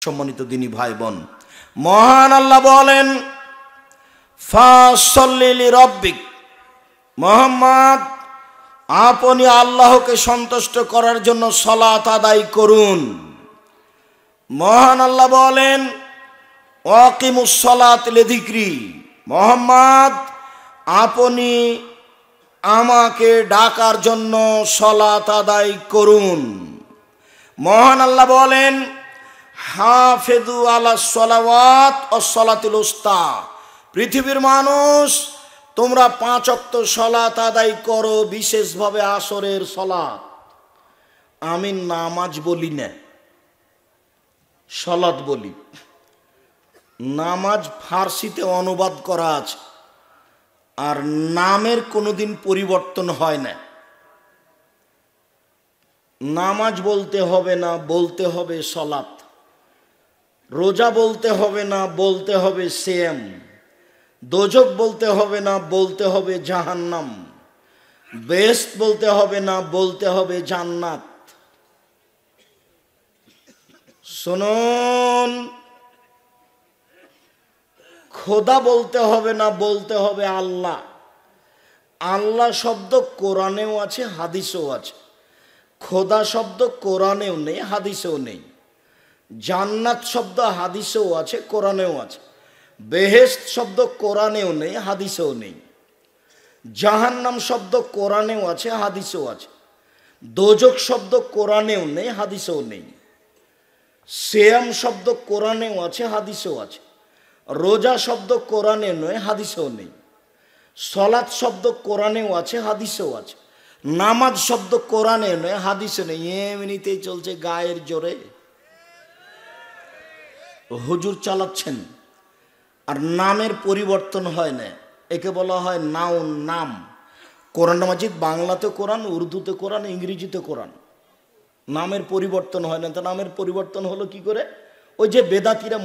সম্মানিত দিনী ভাই বোন, মহান আল্লাহ বলেন, ফাসল্লি লিরাব্বিক, মুহাম্মদ আপনি আল্লাহকে সন্তুষ্ট করার জন্য সালাত আদায় করুন। মহান আল্লাহ বলেন, ওয়াকিমুস সালাত লিযিকরি, মুহাম্মদ আপনি আমাকে ডাকার জন্য সালাত আদায় করুন। মহান আল্লাহ বলেন, হাফিজু আলাস সালাওয়াত ওয়াস সালাতুল উস্তা, পৃথিবীর মানুষ তোমরা 5 ওয়াক্ত সালাত আদায় করো, বিশেষভাবে আসরের সালাত। আমি নামাজ বলি না, সালাত বলি। নামাজ ফার্সিতে অনুবাদ করা আছে, আর নামের কোনোদিন পরিবর্তন হয় না। নামাজ বলতে হবে না, বলতে হবে সালাত। রোজা বলতে হবে না, বলতে হবে সিয়াম। দোজক বলতে হবে না, বলতে হবে জাহান্নাম। বেহেশত বলতে হবে না, বলতে হবে জান্নাত। শুনুন, খোদা বলতে হবে না, বলতে হবে আল্লাহ। আল্লাহ শব্দ কোরআনেও আছে, হাদিসেও আছে। খোদা শব্দ কোরআনেও নেই, হাদিসেও নেই। জান্নাত শব্দ হাদিসেও আছে, কোরআনেও আছে। বেহেশত শব্দ কোরআনেও নেই, হাদিসেও নেই। জাহান্নাম শব্দ কোরআনেও আছে, হাদিসেও আছে। দোজক শব্দ কোরআনেও নেই, হাদিসেও নেই। সিয়াম শব্দ কোরআনেও আছে, হাদিসেও আছে। রোজা শব্দ কোরআনে নয়, হাদিসেও নেই। সালাত শব্দ কোরআনেও আছে, হাদিসেও আছে। নামাজ শব্দ কোরআনে নয়, হাদিসে নেই। এমনিতেই চলছে গায়ের জোরে, হুজুর চালাচ্ছেন, আর নামের পরিবর্তন হয় না। একে বলা হয় নাউন, নাম। কোরআন মাজিদ বাংলাতে কোরআন, উর্দুতে কোরআন, ইংরেজিতে কোরআন। নামের পরিবর্তন হয় না। তা নামের পরিবর্তন হলো কি করে? ওই যে বেদাতিরা,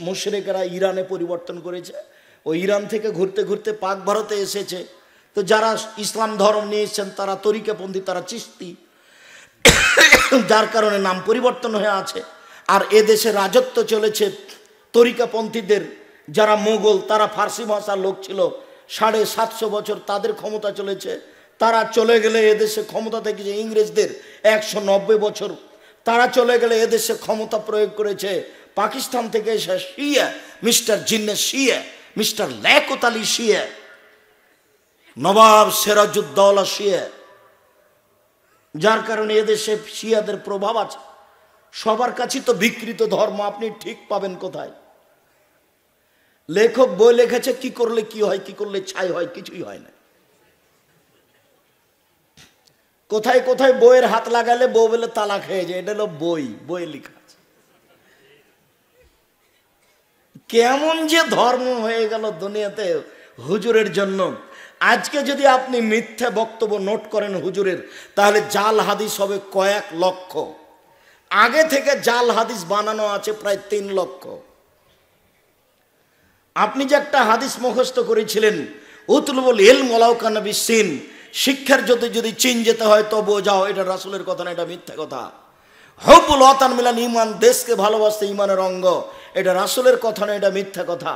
মুশরিকরা ইরানে পরিবর্তন করেছে। ওই ইরান থেকে ঘুরতে ঘুরতে পাক ভারতে এসেছে। তো যারা ইসলাম ধর্ম নিয়ে এসেছেন তারা তরিকাপন্থী, তারা চিশতি, যার কারণে নাম পরিবর্তন হয়ে আছে। আর এদেশে রাজত্ব চলেছে তরিকাপন্থীদের। যারা মোগল, তারা ফার্সি ভাষার লোক ছিল, 750 বছর তাদের ক্ষমতা চলেছে। তারা চলে গেলে এদেশে ক্ষমতা থেকেছে ইংরেজদের 190 বছর। তারা চলে গেলে এদেশে ক্ষমতা প্রয়োগ করেছে পাকিস্তান থেকে এসে শিয়া, মিস্টার জিন্নে শিয়া, মিস্টার লিয়াকত আলী শিয়া, নবাব সিরাজউদ্দৌলা শিয়া। যার কারণে এদেশে শিয়াদের প্রভাব আছে। সবার কাছে তো বিকৃত ধর্ম, আপনি ঠিক পাবেন কোথায়? লেখক বই লিখেছে, কি করলে কি হয়, কি করলে ছাই হয়, কিছুই হয় না। কোথায় কোথায় বইয়ের হাত লাগালে বউ বলে তালাক হয়ে যায়। এটা হলো বইয়ে লেখা আছে। কেমন যে ধর্ম হয়ে গেল দুনিয়াতে হুজুরের জন্য। আজকে যদি আপনি মিথ্যা বক্তব্য নোট করেন হুজুরের, তাহলে জাল হাদিস হবে কয়েক লক্ষ। আগে থেকে জাল হাদিস বানানো আছে প্রায় 3 লক্ষ। আপনি যে একটা হাদিস মুখস্থ করেছিলেন, উতলুবুল ইলম ওয়ালাউ কানা বিসিন, শিক্ষার যদি চীন যেতে হয় তবুও যাও, এটা রাসূলের কথা না, এটা মিথ্যা কথা। হুব্বুল ওয়াতান মিনাল ঈমান, দেশকে ভালোবাসতে ঈমানের অঙ্গ, এটা রাসূলের কথা না, এটা মিথ্যা কথা।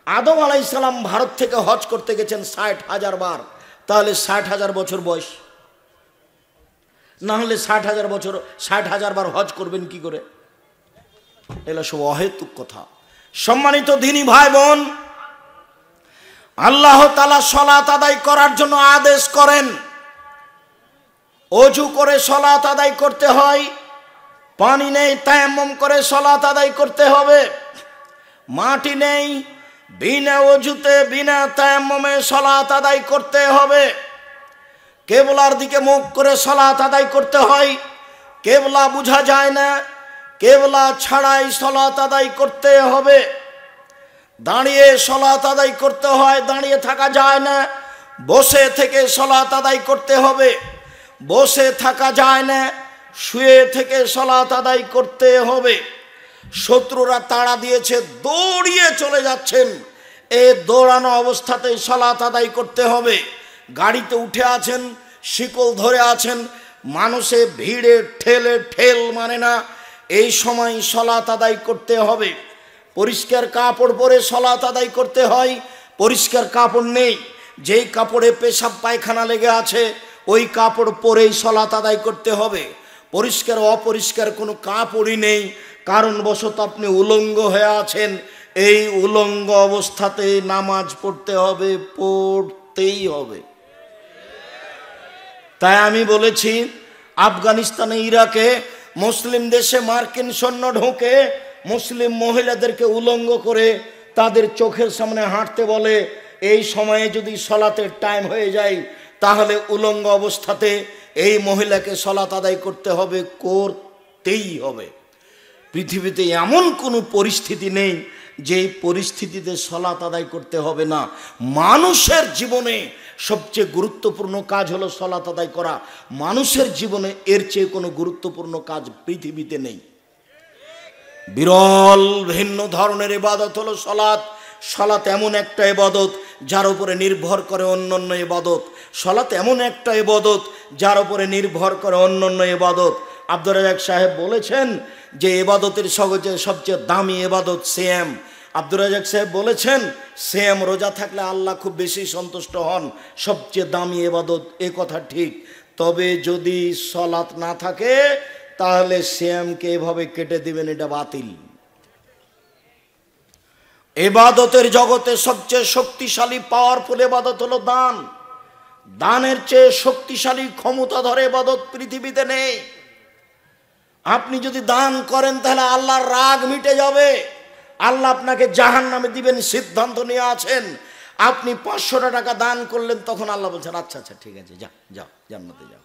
আদম আলাইহিস সালাম ভারত থেকে হজ করতে গেছেন 60,000 বার, তাহলে 60,000 বছর বয়স। না হলে 60,000 বছর 60,000 বার হজ করবেন কি করে? এগুলো সব অহেতুক কথা। সম্মানিত দিনী ভাই বোন, আল্লাহ তাআলা সালাত আদায় করার জন্য আদেশ করেন। ওযু করে সালাত আদায় করতে হয়। পানি নেই, তায়াম্মুম করে সালাত আদায় করতে হবে। মাটি নেই, বিনা ওযুতে বিনা তায়াম্মুমে সালাত আদায় করতে হবে। কিবলার দিকে মুখ করে সালাত আদায় করতে হয়। কিবলা বোঝা যায় না, কিবলা ছাড়াই সালাত আদায় করতে হবে। দাঁড়িয়ে সালাত আদায় করতে হয়, দাঁড়িয়ে থাকা যায় না। বসে থেকে সালাত আদায় করতে হবে, বসে থাকা যায় না। শুয়ে থেকে সালাত আদায় করতে হবে। শত্রুরা তাড়া দিয়েছে, দৌড়িয়ে চলে যাচ্ছেন, এই দৌড়ানো অবস্থাতেই সালাত আদায় করতে হবে। গাড়িতে উঠে আছেন, শিকল ধরে আছেন, মানুষে ভিড়ে ঠেলে ঠেল মানে না, এই সময় সলাত আদায় করতে হবে। পরিষ্কার কাপড় পরে সলাত আদায় করতে হয়। পরিষ্কার কাপড় নেই, যেই কাপড়ে পেশাব পায়খানা লেগে আছে ওই কাপড় পরেই সলাত আদায় করতে হবে। পরিষ্কার অপরিষ্কার কোনো কাপড়ই নেই, কারণবশত আপনি উলঙ্গ হয়ে আছেন, এই উলঙ্গ অবস্থাতে নামাজ পড়তে হবে, পড়তেই হবে। তাই আমি বলেছি, আফগানিস্তানে, ইরাকে, মুসলিম দেশে মার্কিন সৈন্য ঢোকে, মুসলিম মহিলাদেরকে উলঙ্গ করে তাদের চোখের সামনে হাঁটতে বলে। এই সময়ে যদি সলাতের টাইম হয়ে যায় তাহলে উলঙ্গ অবস্থাতে এই মহিলাকে সলাত আদায় করতে হবে, করতেই হবে। পৃথিবীতে এমন কোনো পরিস্থিতি নেই যেই পরিস্থিতিতে সলাত আদায় করতে হবে না। মানুষের জীবনে সবচেয়ে গুরুত্বপূর্ণ কাজ হলো সলাত আদায় করা। মানুষের জীবনে এর চেয়ে কোনো গুরুত্বপূর্ণ কাজ পৃথিবীতে নেই। বিরল ভিন্ন ধরনের ইবাদত হলো সলাত। সলাত এমন একটা ইবাদত যার উপরে নির্ভর করে অন্যান্য ইবাদত। সলাত এমন একটা ইবাদত যার উপরে নির্ভর করে অন্যান্য ইবাদত। আব্দুর রাজ্জাক সাহেব বলেছেন যে ইবাদতের সবচেয়ে দামি ইবাদত সিয়াম। আব্দুর রাজ্জাক সাহেব বলেছেন সিয়াম রোজা থাকলে আল্লাহ খুব বেশি সন্তুষ্ট হন, সবচেয়ে দামি ইবাদত। এ কথা ঠিক, তবে যদি সলাত না থাকে তাহলে সিয়ামকে এভাবে কেটে দিবেন, এটা বাতিল। ইবাদতের জগতে সবচেয়ে শক্তিশালী পাওয়ারফুল ইবাদত হলো দান। দানের চেয়ে শক্তিশালী ক্ষমতাধর ইবাদত পৃথিবীতে নেই। আপনি যদি দান করেন তাহলে আল্লাহর রাগ মিটে যাবে, আল্লাহ আপনাকে জাহান্নামে দিবেন সিদ্ধান্ত নিয়ে আছেন। আপনি 500 টাকা দান করলেন, তখন আল্লাহ বলছেন আচ্ছা আচ্ছা ঠিক আছে, যাও যাও জান্নাতে যাও।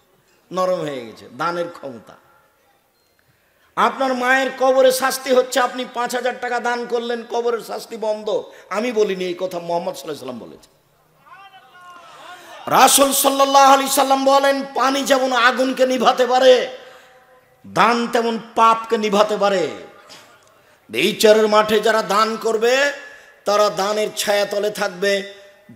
নরম হয়ে গেছে দানের ক্ষমতা। আপনার মায়ের কবরে শাস্তি হচ্ছে, আপনি 5000 টাকা দান করলেন, কবরের শাস্তি বন্ধ। আমি বলিনি, এই কথা মুহাম্মদ সাল্লাল্লাহু আলাইহি সাল্লাম বলেছেন। রাসূল সাল্লাল্লাহু আলাইহি সাল্লাম বলেন, পানি যেমন আগুনকে নিভাতে পারে, দান তেমন পাপকে নিভাতে পারে। বিচারের মাঠে যারা দান করবে তারা দানের ছায়াতলে থাকবে।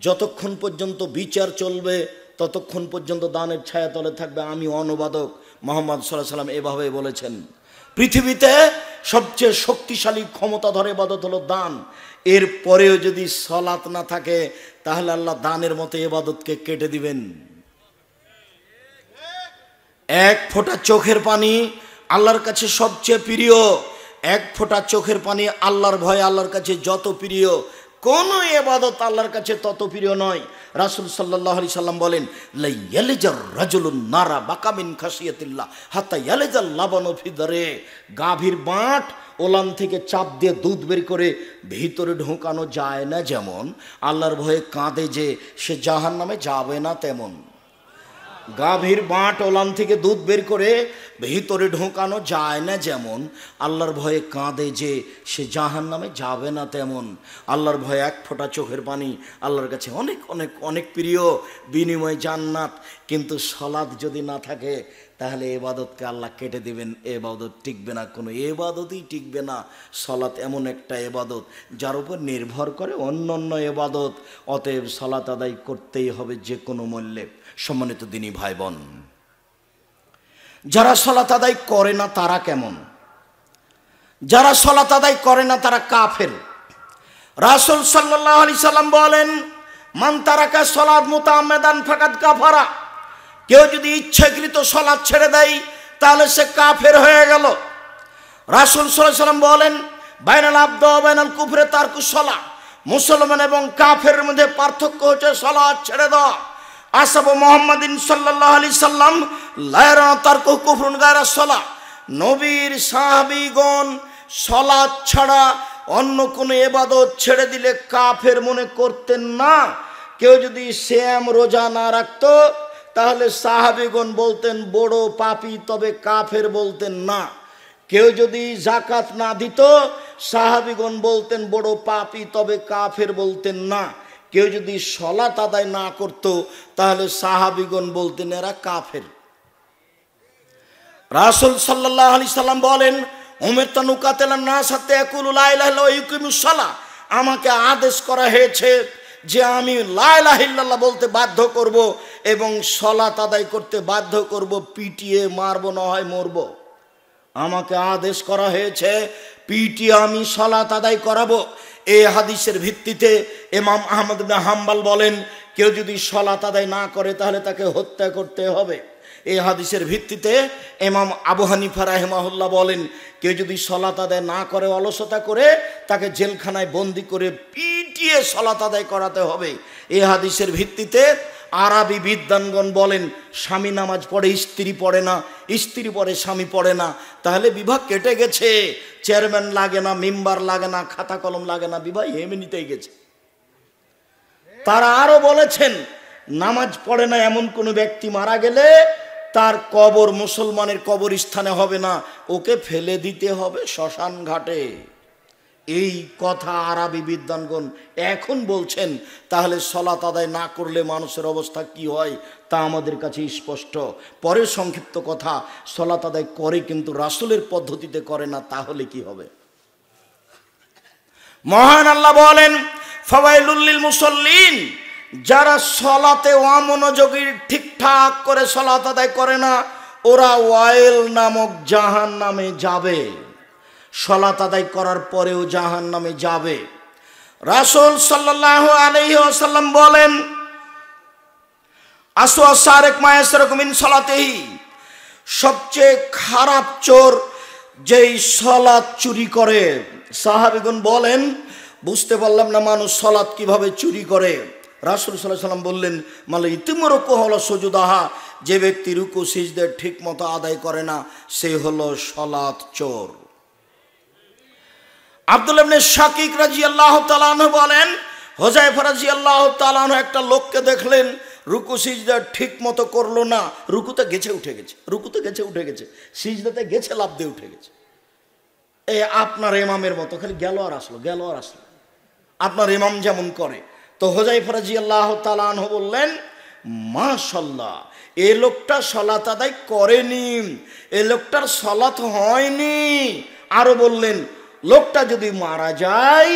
যতক্ষণ পর্যন্ত বিচার চলবে ততক্ষণ পর্যন্ত দানের ছায়াতলে থাকবে। আমি অনুবাদক, মুহাম্মদ সাল্লাল্লাহু আলাইহি সাল্লাম এভাবে বলেছেন। পৃথিবীতে সবচেয়ে শক্তিশালী ক্ষমতাধর ইবাদত হলো দান। এর পরেও যদি সলাত না থাকে তাহলে আল্লাহ দানের মতো ইবাদতকে কেটে দিবেন। এক ফোঁটা চোখের পানি আল্লাহর কাছে সবচেয়ে প্রিয়। এক ফোঁটা চোখের পানি আল্লাহর ভয় আল্লাহর কাছে যত প্রিয়, কোন ইবাদত আল্লাহর কাছে তত প্রিয় নয়। রাসূল সাল্লাল্লাহু আলাইহি সাল্লাম বলেন, লা ইয়ালিজার রাজুলুন নারা বাকা মিন খাশিয়াতিল্লাহ হাত্তা ইয়ালিজাল লাবানু ফি দারে। গাভীর বাঁট ওলান থেকে চাপ দিয়ে দুধ বের করে ভিতরে ঢোকানো যায় না যেমন, আল্লাহর ভয়ে কাঁদে যে সে জাহান্নামে যাবে না তেমন। গাভীর বাঁট ওলান থেকে দুধ বের করে ভিতরে ঢোকানো যায় না যেমন, আল্লাহর ভয়ে কাঁদে যে সে জাহান্নামে যাবে না তেমন। আল্লাহর ভয়ে এক ফোঁটা চোখের পানি আল্লাহর কাছে অনেক অনেক অনেক প্রিয়, বিনিময় জান্নাত। কিন্তু সলাত যদি না থাকে তাহলে ইবাদতকে আল্লাহ কেটে দিবেন, ইবাদত টিকবে না, কোনো ইবাদতই টিকবে না। সলাত এমন একটা ইবাদত যার উপর নির্ভর করে অন্যান্য ইবাদত। অতএব সলাত আদায় করতেই হবে যে কোনো মূল্যে। সম্মানিত দিনী ভাই বোন, যারা সলাত আদায় করে না তারা কেমন? যারা সলাত আদায় করে না তারা কাফের। রাসূল সাল্লাল্লাহু আলাইহি সাল্লাম বলেন, মান তারাকা সলাত মুতাআম্মিদান ফাকাদ কাফারা। কেউ যদি ইচ্ছাকৃত সলাত ছেড়ে দেয় তাহলে সে কাফের হয়ে গেল। রাসূল সাল্লাল্লাহু আলাইহি সাল্লাম বলেন, বাইনাল আবদ ওয়া বাইনাল কুফরি তারকুস সালাহ। মুসলমান এবং কাফেরের মধ্যে পার্থক্য হচ্ছে সালাত ছেড়ে দেওয়া। আসহাবে মুহাম্মাদিন সাল্লাল্লাহু আলাইহি সাল্লাম লা ইয়ারাউনা তারকু কুফরুন গায়রা সালাহ। নবীর সাহাবীগণ সালাত ছাড়া অন্য কোনো ইবাদত ছেড়ে দিলে কাফের মনে করতেন না। কেউ যদি সিয়াম রোজা না রাখতো তাহলে সাহাবীগণ বলতেন বড় পাপী, তবে কাফের বলতেন না। কেউ যদি যাকাত না দিত সাহাবীগণ বলতেন বড় পাপী, তবে কাফের বলতেন না। কেউ যদি সলাত আদায় না করত তাহলে সাহাবীগণ বলতেন এরা কাফের। রাসূল সাল্লাল্লাহু আলাইহি সাল্লাম বলেন, উমিরতু নুকাতিলান নাস হাত্তা ইয়াকুলু লা ইলাহা ইল্লাল্লাহ ওয়া ইউকিমুস সালাহ। আমাকে আদেশ করা হয়েছে যে আমি লা ইলাহা ইল্লাল্লাহ বলতে বাধ্য করব এবং সলাত আদায় করতে বাধ্য করব, পিটিয়ে মারব না হয় মরব। আমাকে আদেশ করা হয়েছে পিটিয়ে আমি সালাত আদায় করাবো। এই হাদিসের ভিত্তিতে ইমাম আহমদ ইবনে হাম্বল বলেন, কেউ যদি সালাত আদায় না করে তাহলে তাকে হত্যা করতে হবে। এই হাদিসের ভিত্তিতে ইমাম আবু হানিফা রাহিমাহুল্লাহ বলেন, কেউ যদি সালাত আদায় না করে, অলসতা করে, তাকে জেলখানায় বন্দি করে পিটিয়ে সালাত আদায় করাতে হবে। এই হাদিসের ভিত্তিতে আরবি বিদ্বানগণ বলেন, স্বামী নামাজ পড়ে স্ত্রী পড়ে না, স্ত্রী পড়ে স্বামী পড়ে না, তাহলে বিবাহ কেটে গেছে। চেয়ারম্যান লাগে না, মেম্বার লাগে না, খাতা কলম লাগে না, বিবাহ এমনিতেই গেছে। তারা আরো বলেছেন, নামাজ পড়ে না এমন কোনো ব্যক্তি মারা গেলে তার কবর মুসলমানের কবরস্থানে হবে না, ওকে ফেলে দিতে হবে শ্মশান ঘাটে। এই কথা আরবি বিদ্বানগণ এখন বলছেন। তাহলে সালাত আদায় না করলে মানুষের অবস্থা কি হয় তা আমাদের কাছে স্পষ্ট। পরের সংক্ষিপ্ত কথা, সালাত আদায় করে কিন্তু রাসূলের পদ্ধতিতে করে না, তাহলে কি হবে? মহান আল্লাহ বলেন, ফাওয়াইলুল লিল মুসাল্লিন, যারা সালাতে অমনোযোগী, ঠিকঠাক করে সালাত আদায় করে না, ওরা ওয়াইল নামক জাহান্নামে যাবে। সালাত আদায় করার পরেও জাহান্নামে যাবে। রাসূল সাল্লাল্লাহু আলাইহি ওয়াসাল্লাম বলেন, আসওয়া সারিক মা ইয়াসরিকু মিন সালাতিহি, সবচেয়ে খারাপ চোর যেই সালাত চুরি করে। সাহাবীগণ বলেন, বুঝতে পারলাম না মানুষ সালাত কিভাবে চুরি করে। রাসূল সাল্লাল্লাহু আলাইহি ওয়াসাল্লাম বললেন, মানে ইতিমরকু হলো সুজুদাহা, যে ব্যক্তি রুকু সিজদা ঠিক মতো আদায় করে না সে হলো সালাত চোর। আব্দুল্লাহ ইবনে শাকিক রাদিয়াল্লাহু তাআলা আনহু বলেন, হুযায়ফা রাদিয়াল্লাহু তাআলা আনহু একটা লোককে দেখলেন রুকু সিজদা ঠিক মতো করলো না, রুকুতে গেছে উঠে গেছে, রুকুতে গেছে উঠে গেছে, সিজদাতে গেছে লাফ দিয়ে উঠে গেছে। এই আপনার ইমামের মতো খালি গেল আর আসলো, গেল আর আসলো, আপনার ইমাম যেমন করে। তো হুযায়ফা রাদিয়াল্লাহু তাআলা আনহু বললেন, মাশাআল্লাহ, এই লোকটা সালাত আদায় করেনি, এই লোকটার সালাত হয়নি। আরো বললেন, লোকটা যদি মারা যায়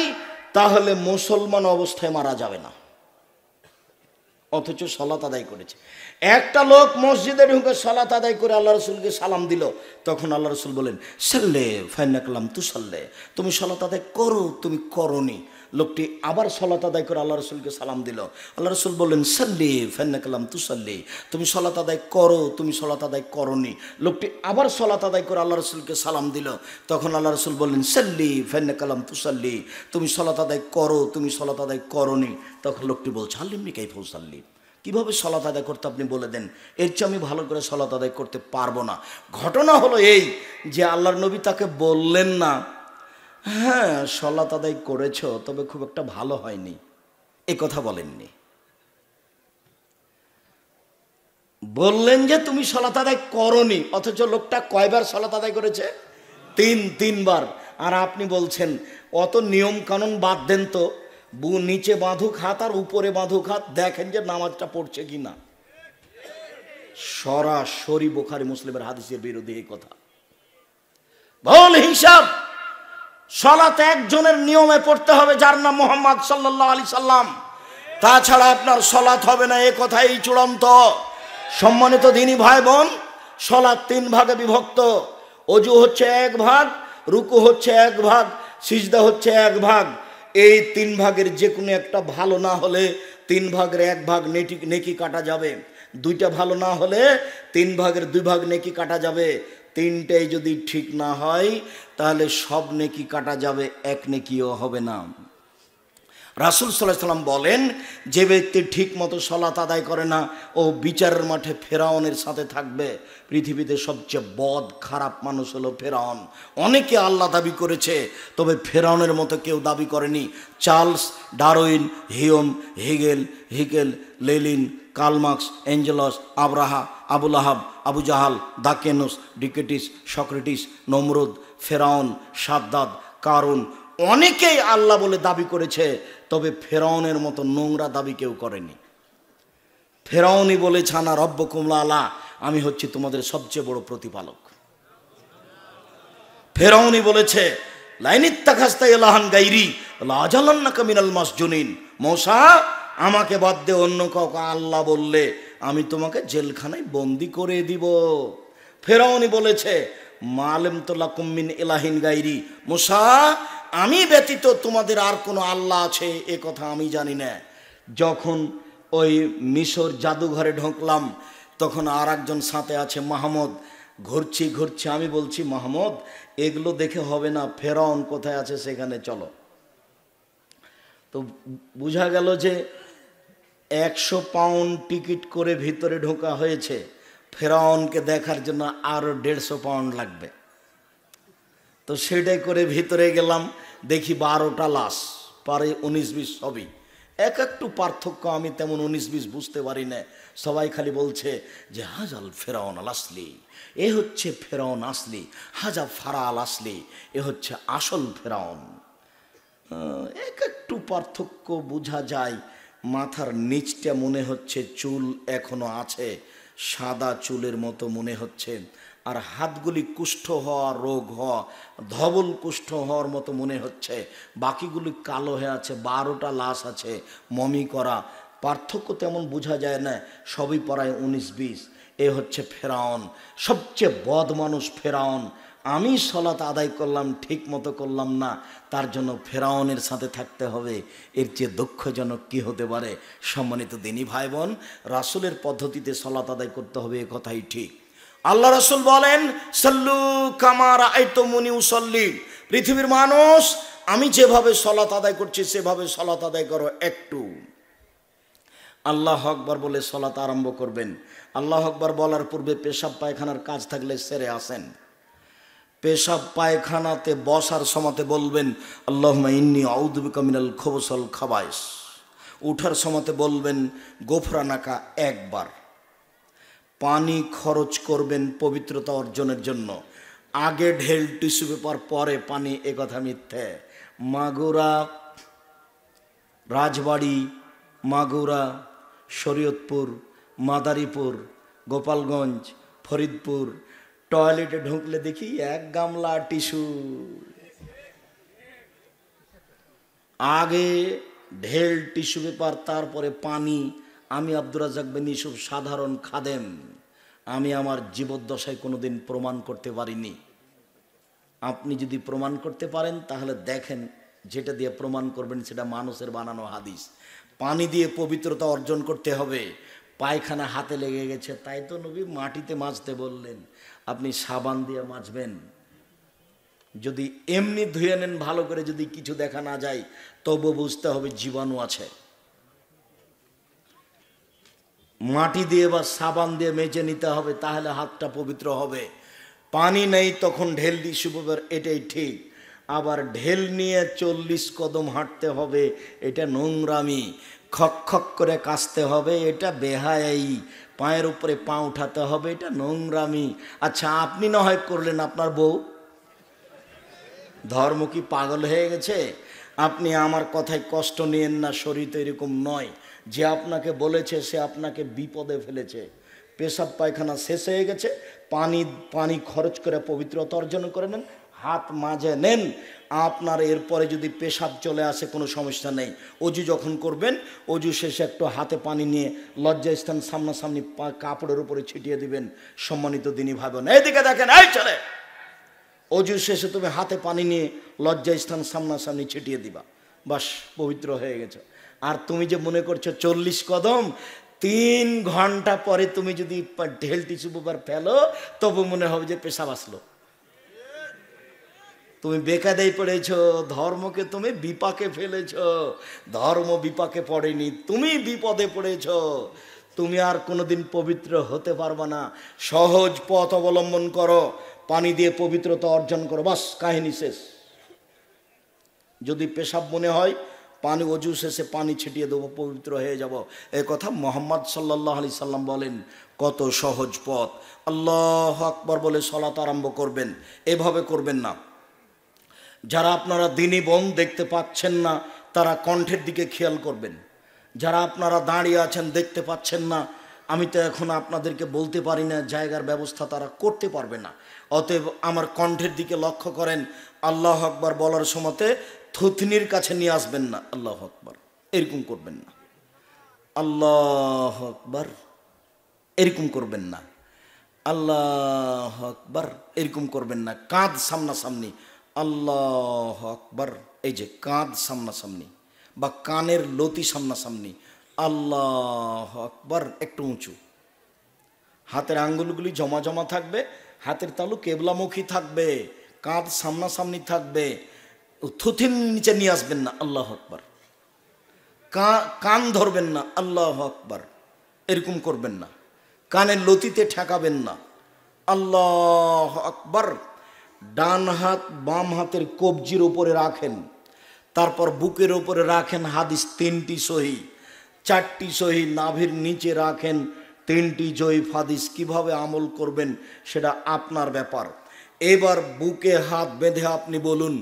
তাহলে মুসলমান অবস্থায় মারা যাবে না, অথচ সালাত আদায় করেছে। একটা লোক মসজিদে ঢুকে সালাত আদায় করে আল্লাহ রাসূলকে সালাম দিল, তখন আল্লাহ রাসূল বলেন, সাল্লে ফাইন্নাকালাম তুসাল্লে, তুমি সালাত আদায় করো, তুমি করনি। লোকটি আবার সালাত আদায় করে আল্লাহ রাসূলকে সালাম দিল। আল্লাহ রাসূল বললেন, সাল্লি ফাইন্নাকালাম তুসাল্লি, তুমি সালাত আদায় করো, তুমি সালাত আদায় করনি। লোকটি আবার সালাত আদায় করে আল্লাহ রাসূলকে সালাম দিল। তখন আল্লাহ রাসূল বললেন, সাল্লি ফাইন্নাকালাম তুসাল্লি, তুমি সালাত আদায় করো, তুমি সালাত আদায় করনি। তখন লোকটি বলছে, আল্লিমনি কাইফা উসাল্লি, কিভাবে সালাত আদায় করতে আপনি বলে দেন, এর চেয়ে আমি ভালো করে সালাত আদায় করতে পারবো না। ঘটনা হলো এই যে আল্লাহর নবী তাকে বললেন না, হ্যাঁ সালাত আদায় করেছো তবে খুব একটা ভালো হয়নি, এ কথা বলেননি। বললেন যে তুমি সালাত আদায় করনি, অথচ লোকটা কয়বার সালাত আদায় করেছে? তিনবার। আর আপনি বলছেন অত নিয়ম কানুন বাদ দেন তো, নিচে বাঁধুক হাত আর উপরে বাঁধুক হাত, দেখেন যে নামাজটা পড়ছে কিনা। সরাসরি বুখারী মুসলিমের হাদিসের বিরোধী এই কথা। ভুল হিসাব। সালাত একজনের নিয়মে পড়তে হবে যার নাম মুহাম্মদ সাল্লাল্লাহু আলাইহি সাল্লাম, তাছাড়া আপনার সালাত হবে না, এ কথাই চূড়ান্ত। সম্মানিত দ্বীনী ভাই বোন, সালাত 3 ভাগে বিভক্ত। ওযু হচ্ছে 1 ভাগ, রুকু হচ্ছে 1 ভাগ, সিজদা হচ্ছে 1 ভাগ। এই 3 ভাগের যে কোনো একটা ভালো না হলে 3 ভাগের 1 ভাগ নেকি কাটা যাবে। 2টা ভালো না হলে 3 ভাগের 2 ভাগ নেকি কাটা যাবে। 3টাই যদি ঠিক না হয় তাহলে সব নেকি কাটা যাবে, 1 নেকিও হবে না। রাসূল সাল্লাল্লাহু আলাইহি সাল্লাম বলেন, যে ব্যক্তি ঠিক মতো সালাত আদায় করে না ও বিচারের মাঠে ফেরাউনের সাথে থাকবে। পৃথিবীতে সবচেয়ে বদ খারাপ মানুষ হলো ফেরাউন। অনেকে আল্লাহ দাবি করেছে, তবে ফেরাউনের মতো কেউ দাবি করেনি। Charles Darwin, Hume, Hegel, Lenin, Karl Marx, Engels, আব্রাহা, আবুল আহাব, আবু জাহাল, দাকেনুস, ডিকেটিস, সক্রেটিস, নমরুদ, ফেরাউন, সাদ্দাদ, কারুন, অনেকেই আল্লাহ বলে দাবি করেছে, তবে ফেরাউনের মতো নোংরা দাবি কেউ করেনি। ফেরাউনই বলেছে, আনা রব্বুকুম আলা, আমি হচ্ছি তোমাদের সবচেয়ে বড় প্রতিপালক। ফেরাউনই বলেছে, লাইনিত্তাখাস্তা ইলাহান গায়রি লাজালান্নাকা মিনাল মাসজুনিন, মূসা আমাকে বাদ দিয়ে অন্য কাউকে আল্লাহ বললে আমি তোমাকে জেলখানায় বন্দি করে দিব। ফেরাউনই বলেছে, মালেম তোলাকুম মিন ইলাহিন গাইরি, মুসা আমি ব্যতীত তোমাদের আর কোনো আল্লাহ আছে এ কথা আমি জানি না। যখন ওই মিশর জাদুঘরে ঢুকলাম তখন আর একজন সাথে আছে মাহমুদ, ঘুরছি ঘুরছি, আমি বলছি মাহমুদ এগুলো দেখে হবে না, ফেরাউন কোথায় আছে সেখানে চলো। তো বোঝা গেল যে 100 পাউন্ড টিকিট করে ভিতরে ঢোকা হয়েছে, ফেরাউনকে দেখার জন্য আরও 150 পাউন্ড লাগবে। তো সেটাই করে ভিতরে গেলাম, দেখি 12টা লাশ, পারে 19-20 সবই এক একটু পার্থক্য, আমি তেমন 19-20 বুঝতে পারি না। সবাই খালি বলছে যে হাজাল ফেরাউন আল আসলি, এ হচ্ছে ফেরাউন আসলি, হাজা ফারা আল আসলি, এ হচ্ছে আসল ফেরাউন। এক একটু পার্থক্য বোঝা যায়। মাথার নিচটা মনে হচ্ছে চুল এখনো আছে, সাদা চুলের মতো মনে হচ্ছে, আর হাতগুলি কুষ্ঠ হওয়া, রোগ হওয়া, ধবল কুষ্ঠ হওয়ার মতো মনে হচ্ছে, বাকিগুলি কালো হয়ে আছে। 12টা লাশ আছে মমি করা, পার্থক্য তেমন বোঝা যায় না, সবই পড়ায় 19-20। এ হচ্ছে ফেরাউন, সবচেয়ে বদ মানুষ ফেরাউন। আমি সলাত আদায় করলাম ঠিক মতো করলাম না, তার জন্য ফেরাউনের সাথে থাকতে হবে, এর চেয়ে দুঃখজনক কি হতে পারে? সম্মানিত দিনী ভাই বোন, রাসূলের পদ্ধতিতে সলাত আদায় করতে হবে, এ কথাই ঠিক। আল্লাহ রাসূল বলেন সাল্লু কামা রাআইতুমুনি উসাল্লি, পৃথিবীর মানুষ আমি যেভাবে সলাত আদায় করছি সেভাবে সলাত আদায় করো একটু। আল্লাহ আকবার বলে সলাত আরম্ভ করবেন। আল্লাহ আকবার বলার পূর্বে পেশাব পায়খানার কাজ থাকলে সেরে আসেন। পেশাব পায়খানাতে বসার সময়তে বলবেন আল্লাহুম্মা ইন্নী আউযু বিকা মিনাল খুবুসিল খাবাইস। উঠার সময়তে বলবেন গোফরানাকা একবার। পানি খরচ করবেন পবিত্রতা অর্জনের জন্য, আগে ঢেল টিস্যু পেপার পরে পানি, এ কথা মিথ্যে। মাগুরা, রাজবাড়ি, মাগুরা, শরীয়তপুর, মাদারীপুর, গোপালগঞ্জ, ফরিদপুর টয়লেটে ঢুকলে দেখি 1 গামলা টিস্যু। আগে ঢেল টিস্যু পেপার, তারপরে পানি। আমি আব্দুর রাজ্জাক বিন ইউসুফ সাধারণ খাদেম, আমি আমার জীবদ্দশায় কোনোদিন প্রমাণ করতে পারিনি। আপনি যদি প্রমাণ করতে পারেন তাহলে দেখেন, যেটা দিয়ে প্রমাণ করবেন সেটা মানুষের বানানো হাদিস। পানি দিয়ে পবিত্রতা অর্জন করতে হবে। পায়খানা হাতে লেগে গেছে, তাই তো নবী মাটিতে মাজতে বললেন, আপনি সাবান দিয়ে মাজবেন। যদি এমনি ধুয়ে নেন ভালো করে, যদি কিছু দেখা না যায় তবু বুঝতে হবে জীবাণু আছে। মাটি দিয়ে বা সাবান দিয়ে মেজে নিতে হবে, তাহলে হাতটা পবিত্র হবে। পানি নেই তখন ঢেল দিয়ে শুভবার, এটাই ঠিক। আবার ঢেল নিয়ে 40 কদম হাঁটতে হবে, এটা নোংরামি। খক খক করে কাশতে হবে, এটা বেহায়াই। পায়ের উপরে পা উঠাতে হবে, এটা নোংরামি। আচ্ছা আপনি না হয় করলেন, আপনার বউ? ধর্ম কি পাগল হয়ে গেছে? আপনি আমার কথায় কষ্ট নিয়েন না, শরীর তো এরকম নয়। যে আপনাকে বলেছে সে আপনাকে বিপদে ফেলেছে। পেশাব পায়খানা শেষ হয়ে গেছে, পানি খরচ করে পবিত্রতা অর্জন করে নেন, হাত মাজে নেন। আপনার এরপরে যদি পেশাব চলে আসে কোনো সমস্যা নেই। অজু যখন করবেন, অজু শেষে একটু হাতে পানি নিয়ে লজ্জাস্থান সামনাসামনি কাপড়ের উপরে ছিটিয়ে দিবেন। সম্মানিত দিনী ভাই বোন, এইদিকে দেখেন, এই চলে, অজু শেষে তুমি হাতে পানি নিয়ে লজ্জাস্থান সামনাসামনি ছিটিয়ে দিবা, বাস পবিত্র হয়ে গেছে। আর তুমি যে মনে করছো 40 কদম, 3 ঘন্টা পরে তুমি যদি ঢেল টিস্যু পেপার ফেলো তবু মনে হবে যে পেশাব আসলো। তুমি বেকায়দায় পড়েছো, ধর্মকে তুমি বিপাকে ফেলেছো। ধর্ম বিপাকে পড়েনি, তুমি বিপদে পড়েছো। তুমি আর কোনোদিন পবিত্র হতে পারবা না। সহজ পথ অবলম্বন করো, পানি দিয়ে পবিত্রতা অর্জন করো, বাস কাহিনী শেষ। যদি পেশাব মনে হয়, পানি অজু শেষে পানি ছিটিয়ে দেবো, পবিত্র হয়ে যাব। এই কথা মুহাম্মদ সাল্লাল্লাহু আলাইহি সাল্লাম বলেন। কত সহজ পথ। আল্লাহু আকবার বলে সলাত আরম্ভ করবেন, এভাবে করবেন না। যারা আপনারা দিনী বোন দেখতে পাচ্ছেন না তারা কণ্ঠের দিকে খেয়াল করবেন। যারা আপনারা দাঁড়িয়ে আছেন দেখতে পাচ্ছেন না, আমি তো এখন আপনাদেরকে বলতে পারি না, জায়গার ব্যবস্থা তারা করতে পারবে না। অতএব আমার কণ্ঠের দিকে লক্ষ্য করেন। আল্লাহ আকবার বলার সময়তে থুতনির কাছে নিয়ে আসবেন না, আল্লাহ আকবার এরকম করবেন না, আল্লাহ আকবার এরকম করবেন না। আল্লাহ আকবার, এরকম করবেন না। কাঁধ সামনাসামনি, আল্লাহ আকবার, এই যে কাঁধ সামনাসামনি বা কানের লতি সামনাসামনি, আল্লাহ আকবার একটু উঁচু। হাতের আঙ্গুলগুলি জমা জমা থাকবে, হাতের তালু কেবলামুখী থাকবে, কাঁধ সামনাসামনি থাকবে, থুথির নিচে নিয়ে আসবেন না, আল্লাহ আকবার। কান ধরবেন না, আল্লাহ আকবার, এরকম করবেন না। কানের লতিতে ঠেকাবেন না, আল্লাহ আকবার। ডান হাত বাম হাতের কবজির উপরে রাখেন, তারপর বুকের উপরে রাখেন। হাদিস 3টি সহি, 4টি সহি। নাভির নিচে রাখেন 3টি জয়ীফ হাদিস। কিভাবে আমল করবেন সেটা আপনার ব্যাপার। এবার বুকে হাত বেঁধে আপনি বলুন,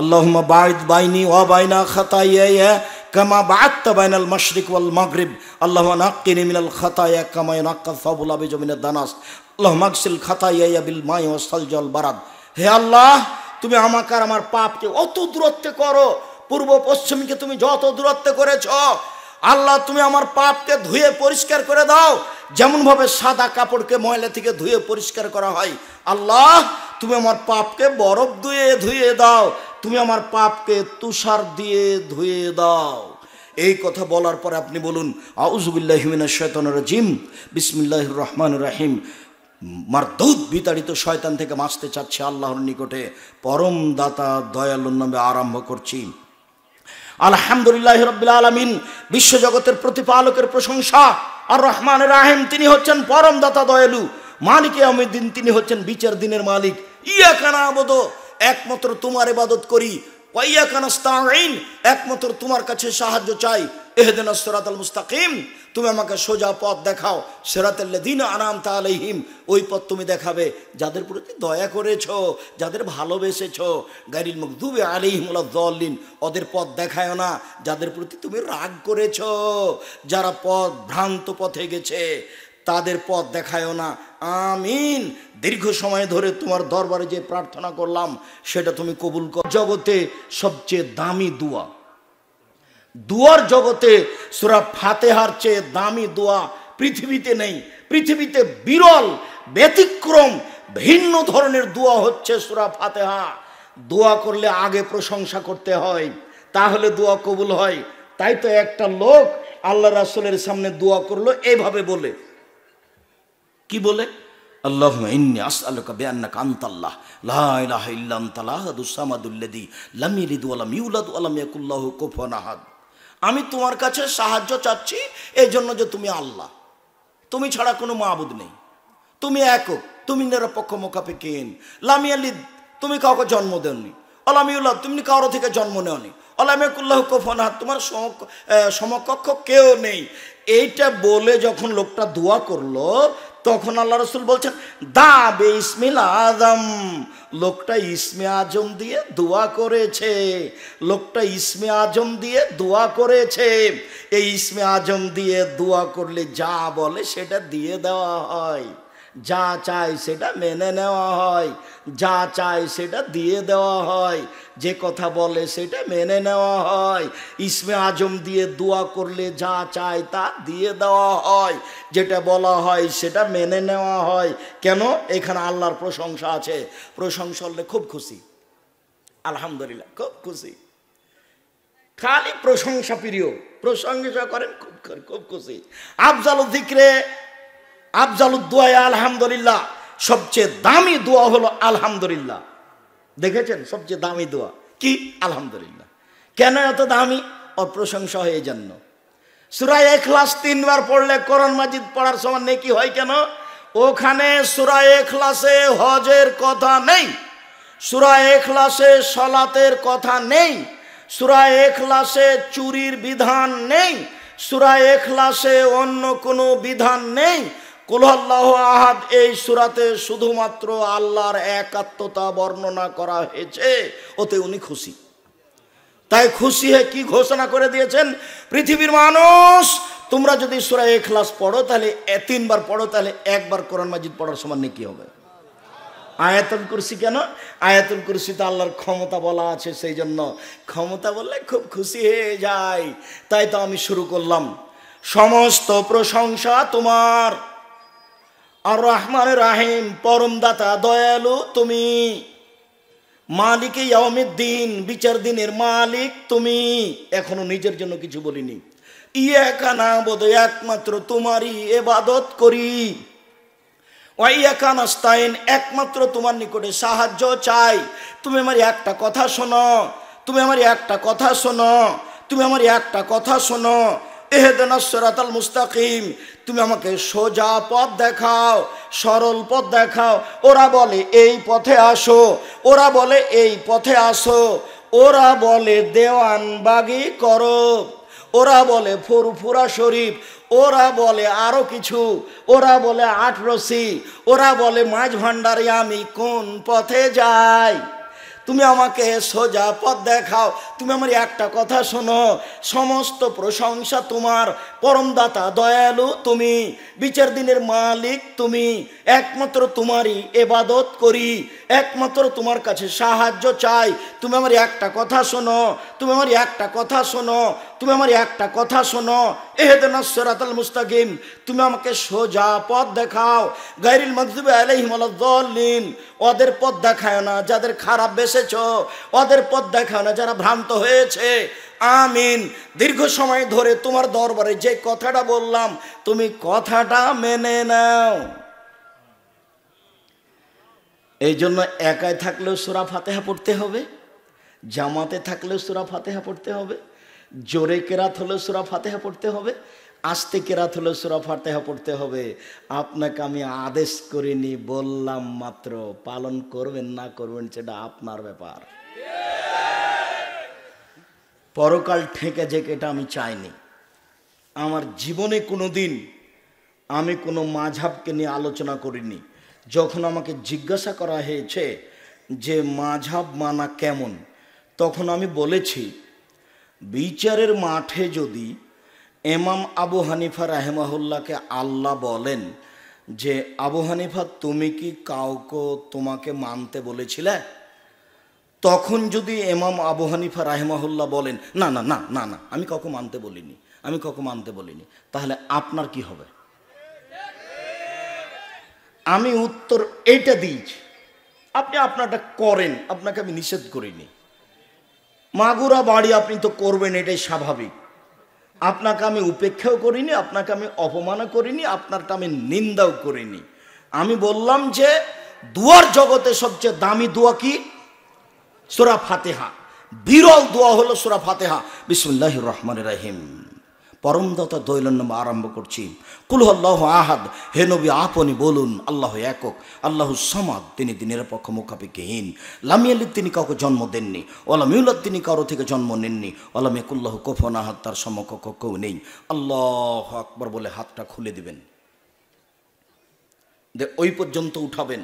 আল্লাহুম্মা বাঈদ বাইনি ওয়া বাইনা খাতায়ায়া কামা বা'আদতা বাইনাল মাশরিক ওয়াল মাগরিব। আল্লাহুম্মা নাক্কিনি মিনাল খাতায়া কামা ইয়ানাক্কাস সাবুল আবিজ মিনাদ দানাস। আল্লাহুম্মা আগসিল খাতায়ায়া বিল মাই ওয়াস সালজি ওয়াল বারাদ। হে আল্লাহ, তুমি আমাকে আর আমার পাপকে অত দূরত্বে করো, পূর্ব পশ্চিমকে তুমি যত দূরত্বে করেছ, আল্লাহ তুমি আমার পাপকে ধুয়ে পরিষ্কার করে দাও, যেমনভাবে সাদা কাপড়কে ময়লা থেকে ধুয়ে পরিষ্কার করা হয়। আল্লাহ তুমি আমার পাপকে বরফ দিয়ে ধুয়ে দাও, তুমি আমার পাপকে তুষার দিয়ে ধুয়ে দাও। এই কথা বলার পরে আপনি বলুন, আউযু বিল্লাহি মিনাশ শাইতানির রাজিম, বিসমিল্লাহির রহমানির রহিম। মারদুদ বিতাড়িত শয়তান থেকে বাঁচতে চাচ্ছে আল্লাহর নিকটে পরম দাতা দয়ালুর নামে আরম্ভ করছি। আলহামদুলিল্লাহ রাব্বিল আলামিন, বিশ্বজগতের প্রতিপালকের প্রশংসা। আর রহমানের রাহিম, তিনি হচ্ছেন পরম দাতা দয়ালু। মালিক ইয়াউমিদ্দিন, তিনি হচ্ছেন বিচার দিনের মালিক। ইয়াকা না'বুদু, একমাত্র তোমার ইবাদত করি। ওয়া ইয়াকা নাস্তাঈন, একমাত্র তোমার কাছে সাহায্য চাই। ইহদিনাস সিরাতাল মুস্তাকিম, তুমি আমাকে সোজা পথ দেখাও। সিরাতাল লাযিনা আনআমতা আলাইহিম, ওই পথ তুমি দেখাবে যাদের প্রতি দয়া করেছো, যাদের ভালোবেসেছো। গায়রিল মাগদুবি আলাইহিম ওয়ালাদ দাল্লিন, ওদের পথ দেখায়ও না যাদের প্রতি তুমি রাগ করেছো। যারা পথ ভ্রান্ত পথে গেছে তাদের পথ দেখায়ও না। আমিন। দীর্ঘ সময় ধরে তোমার দরবারে যে প্রার্থনা করলাম সেটা তুমি কবুল কর। জগতে সবচেয়ে দামি দোয়া, দুয়ার জগতে সূরা ফাতিহার চেয়ে দামি দোয়া পৃথিবীতে নেই। পৃথিবীতে বিরল, ব্যতিক্রম, ভিন্ন ধরনের দোয়া হচ্ছে সূরা ফাতিহা। দোয়া করলে আগে প্রশংসা করতে হয়, তাহলে দোয়া কবুল হয়। তাই তো একটা লোক আল্লাহ রাসূলের সামনে দোয়া করলো এইভাবে বলে, কি বলে? আল্লাহুম্মা ইন্নী আসআলুকা বিআন্নাকা আনতাল্লাহ লা ইলাহা ইল্লা আনতাল আহাদুস সামাদুল্লাযী লাম ইয়ালিদ ওয়া লাম ইউলাদ ওয়া লাম ইয়াকুল লাহু কুফুয়ান আহাদ। আমি তোমার কাছে সাহায্য চাচ্ছি এই জন্য যে তুমি আল্লাহ, তুমি ছাড়া কোনো মাবুদ নেই, তুমি একক, তুমি নিরপেক্ষ মুখাপেক্ষিহীন। লাম ইয়ালিদ, তুমি কাউকে জন্ম দেওনি। ওয়া লাম ইউলাদ, তুমি কারো থেকে জন্ম নেওনি। ওয়া লাম ইয়াকুল লাহু কুফুয়ান আহাদ, তোমার সমকক্ষ কেউ নেই। এইটা বলে যখন লোকটা দোয়া করলো, তখন আল্লাহ রাসূল বলছেন দা বে ইসমিল আজম। লোকটা ইসমে আজম দিয়ে দোয়া করেছে, লোকটা ইসমে আজম দিয়ে দোয়া করেছে। এই ইসমে আজম দিয়ে দোয়া করলে যা বলে সেটা দিয়ে দেওয়া হয়, যা চায় সেটা মেনে নেওয়া হয়, যা চায় সেটা দিয়ে দেওয়া হয়, যে কথা বলে সেটা মেনে নেওয়া হয়। ইসমে আজম দিয়ে দোয়া করলে যা চায় তা দিয়ে দেওয়া হয়, যেটা বলা হয় সেটা মেনে নেওয়া হয়। কেন? এখানে আল্লাহর প্রশংসা আছে। প্রশংসা হলে খুব খুশি, আলহামদুলিল্লাহ, খুব খুশি। খালি প্রশংসা প্রিয়, প্রশংসা করেন খুব খুশি। আফজালুল যিকরে, আফজালুদ দোয়া আলহামদুলিল্লাহ। সবচেয়ে দামি দোয়া হলো আলহামদুলিল্লাহ। দেখেছেন, সবচেয়ে দামি দোয়া কি? আলহামদুলিল্লাহ। কেন এত দামি? ওর প্রশংসা হয়ে জন্য। সূরা ইখলাস 3 বার পড়লে কোরআন মাজিদ পড়ার সমান নেকি হয়। কেন? ওখানে সূরা ইখলাসে হজের কথা নেই, সূরা ইখলাসে সালাতের কথা নেই, সূরা ইখলাসে চুরির বিধান নেই, সূরা ইখলাসে অন্য কোনো বিধান নেই। কুল আল্লাহু আহাদ এই সূরাতে শুধুমাত্র আল্লাহর একাত্মতা বর্ণনা করা হয়েছে, ওতে উনি খুশি। তাই খুশি হয়ে কি ঘোষণা করে দিয়েছেন? পৃথিবীর মানুষ, তোমরা যদি সূরা ইখলাস পড়ো তাহলে 3 বার পড়ো, তাহলে একবার কোরআন মাজিদ পড়ার সমান নেকি হবে। আয়াতুল কুরসি কেন? আয়াতুল কুরসিতে আল্লাহর ক্ষমতা বলা আছে, সেই জন্য ক্ষমতা বললে খুব খুশি হয়ে যায়। তাই তো আমি শুরু করলাম, সমস্ত প্রশংসা তোমার, আর রহমান রাহিম, পরম দাতা দয়ালু তুমি, মালিক ইয়াউমিদ্দিন, বিচার দিনের মালিক তুমি। এখনো নিজের জন্য কিছু বলিনি। ইয়াকা নাবুদু, একমাত্র তোমারই ইবাদত করি। ওয়া ইয়াকা নাস্তাইন, একমাত্র তোমার নিকটে সাহায্য চাই। তুমি আমার একটা কথা শোনো, তুমি আমার একটা কথা শোনো, তুমি আমার একটা কথা শোনো। ইহদিনাস সিরাতাল মুস্তাকিম, তুমি আমাকে সোজা পথ দেখাও, সরল পথ দেখাও। ওরা বলে এই পথে আসো, ওরা বলে এই পথে আসো, ওরা বলে দেওয়ানবাগি করো, ওরা বলে ফুরফুরা শরীফ, ওরা বলে আরো কিছু, ওরা বলে আটরসি, ওরা বলে মাঝ ভান্ডারে। আমি কোন পথে যাই? তুমি আমাকে সোজা পথ দেখাও। তুমি আমার একটা কথা শোনো, সমস্ত প্রশংসা তোমার, পরমদাতা দয়ালু তুমি, বিচার দিনের মালিক তুমি। একমাত্র তোমারই ইবাদত করি, একমাত্র তোমার কাছে সাহায্য চাই। তুমি আমার একটা কথা শোনো, তুমি আমার একটা কথা শোনো, তুমি আমার একটা কথা শোনো। ইহদিনাস সিরাতাল মুস্তাকিম, তুমি আমাকে সোজা পথ দেখাও। গায়রিল মাগদুবি আলাইহিম ওয়ালাদ-দাল্লিন, ওদের পথ দেখায় না যাদের খারাপ বেসেছ, ওদের পথ দেখায় না যারা ভ্রান্ত হয়েছে। আমিন। দীর্ঘ সময় ধরে তোমার দরবারে যে কথাটা বললাম, তুমি কথাটা মেনে নাও। এই জন্য একাই থাকলেও সূরা ফাতিহা পড়তে হবে, জামাতে থাকলেও সূরা ফাতিহা পড়তে হবে, জোরে কেরাত হলেও সূরা ফাতিহা পড়তে হবে, আস্তে কেরাত হলেও সূরা ফাতিহা পড়তে হবে। আপনাকে আমি আদেশ করিনি, বললাম মাত্র। পালন করবেন না করবেন সেটা আপনার ব্যাপার। পরকাল ঠেকে যে এটা আমি চাইনি। আমার জীবনে কোনো দিন আমি কোনো মাযহাবকে নিয়ে আলোচনা করিনি। যখন আমাকে জিজ্ঞাসা করা হয়েছে যে মাযহাব মানা কেমন, তখন আমি বলেছি বিচারের মাঠে যদি ইমাম আবু হানিফা রাহিমাহুল্লাহকে আল্লাহ বলেন যে আবু হানিফা তুমি কি কাউকে তোমাকে মানতে বলেছিলে, তখন যদি ইমাম আবু হানিফা রাহিমাহুল্লাহ বলেন না না না না না আমি কাউকে মানতে বলিনি, আমি কাউকে মানতে বলিনি, তাহলে আপনার কি হবে? আমি উত্তর এইটা দিয়েছি, আপনি আপনারটা করেন, আপনাকে আমি নিষেধ করিনি। মাগুরা বাড়ি আপনি তো করবেন, এটাই স্বাভাবিক। আপনাকে আমি উপেক্ষাও করিনি, আপনাকে আমি অপমানও করিনি, আপনারটা আমি নিন্দাও করিনি। আমি বললাম যে দুয়ার জগতে সবচেয়ে দামি দোয়া কি? সূরা ফাতিহা। বিরল দোয়া হলো সূরা ফাতিহা। বিসমিল্লাহির রহমানির রহিম। পরমদাতা দয়ালুর নামে আরম্ভ করছি। কুল আল্লাহু আহাদ, হে নবী আপনি বলুন আল্লাহ একক, আল্লাহু সামাদ, তিনি নিরপেক্ষ মুখাপেক্ষীহীন। লাম ইয়ালিদ, তিনি কাউকে জন্ম দেননি। ওয়ালাম ইউলাদ, তিনি কারো থেকে জন্ম নেননি। ওয়ালাম ইয়াকুল্লাহু কুফুয়ান আহাদ, তার সমকক্ষ কেউ নেই। আল্লাহু আকবার বলে হাতটা খুলে দিবেন, ওই পর্যন্ত উঠাবেন।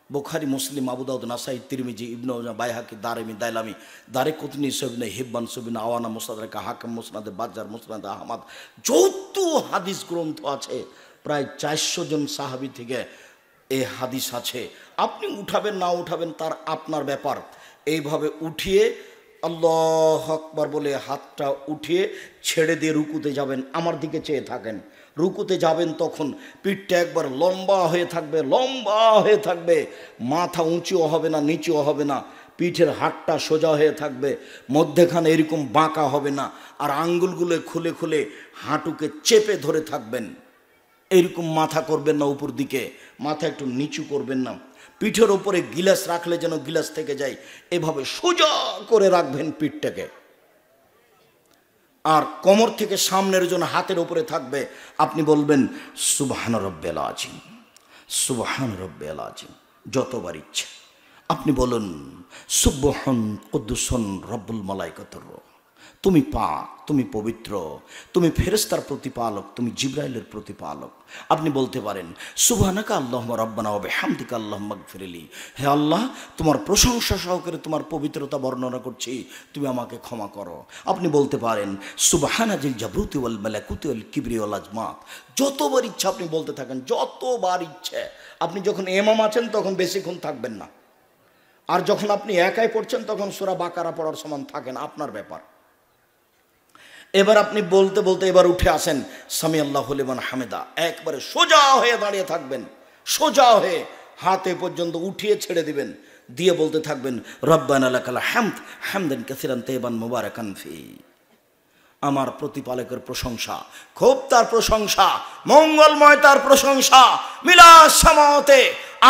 বুখারী, মুসলিম, আবু দাউদ, নাসাই, তিরমিজি, ইবনে মাজাহ, বাইহাকি, দারিমি, দাইলামি, দারিকুতনি, ইবনে হিব্বান, সুবিন আওয়ানা, মুসনাদে হাকিম, মুসনাদে বাজ্জার, মুসনাদে আহমদ, যত হাদিস গ্রন্থ আছে প্রায় 400 জন সাহাবী থেকে এই হাদিস আছে। আপনি উঠাবেন না উঠাবেন তার আপনার ব্যাপার। এইভাবে উঠিয়ে আল্লাহু আকবার বলে হাতটা উঠিয়ে ছেড়ে দিয়ে রুকুতে যাবেন। আমার দিকে চেয়ে থাকেন। রুকুতে যাবেন তখন পিঠটা একবার লম্বা হয়ে থাকবে, লম্বা হয়ে থাকবে, মাথা উঁচুও হবে না নিচুও হবে না, পিঠের হাতটা সোজা হয়ে থাকবে, মধ্যেখানে এরকম বাঁকা হবে না, আর আঙ্গুলগুলো খুলে খুলে হাঁটুকে চেপে ধরে থাকবেন। এইরকম মাথা করবেন না উপর দিকে, মাথা একটু নিচু করবেন না, পিঠের ওপরে গিলাস রাখলে যেন গিলাস থেকে যায়, এভাবে সোজা করে রাখবেন পিঠটাকে। আর কোমর থেকে সামনের জন্য হাতের উপরে থাকবে। আপনি বলবেন সুবহান রাব্বিয়াল আযীম, সুবহান রাব্বিয়াল আযীম, যতবার ইচ্ছে আপনি বলুন। সুবহান কুদ্দুসুন রব্বুল মালাইকাতুর রূহ, তুমি পাক, তুমি পবিত্র, তুমি ফেরেশতার প্রতিপালক, তুমি জিবরাইলের প্রতিপালক। আপনি বলতে পারেন সুবহানাকা আল্লাহুম্মা রাব্বানা ওয়া বিহামদিকা আল্লাহুম্মা গফিরলি, হে আল্লাহ তোমার প্রশংসা সহকারে তোমার পবিত্রতা বর্ণনা করছি, তুমি আমাকে ক্ষমা করো। আপনি বলতে পারেন সুবহানাজিল জাবরুতি ওয়াল মালাকুতি ওয়াল কিবরি ওয়াল আজমাত। যতবার ইচ্ছা আপনি বলতে থাকেন, যতবার ইচ্ছে। আপনি যখন ইমাম আছেন তখন বেশিক্ষণ থাকবেন না, আর যখন আপনি একাই পড়ছেন তখন সূরা বাকারা পড়ার সমান থাকেন, আপনার ব্যাপার। এবার আপনি বলতে বলতে এবার উঠে আসেন সামি আল্লাহু লিমান হামিদা, একবারে সোজা হয়ে দাঁড়িয়ে থাকবেন। সোজা হয়ে হাতে পর্যন্ত উঠিয়ে ছেড়ে দিবেন, দিয়ে বলতে থাকবেন রব্বানা লাকাল হামদ হামদান কাসিরান তাইয়িবান মুবারাকান ফি। আমার প্রতিপালকের প্রশংসা, খুব তার প্রশংসা, মঙ্গলময় তার প্রশংসা, মিলা সামাওয়াতে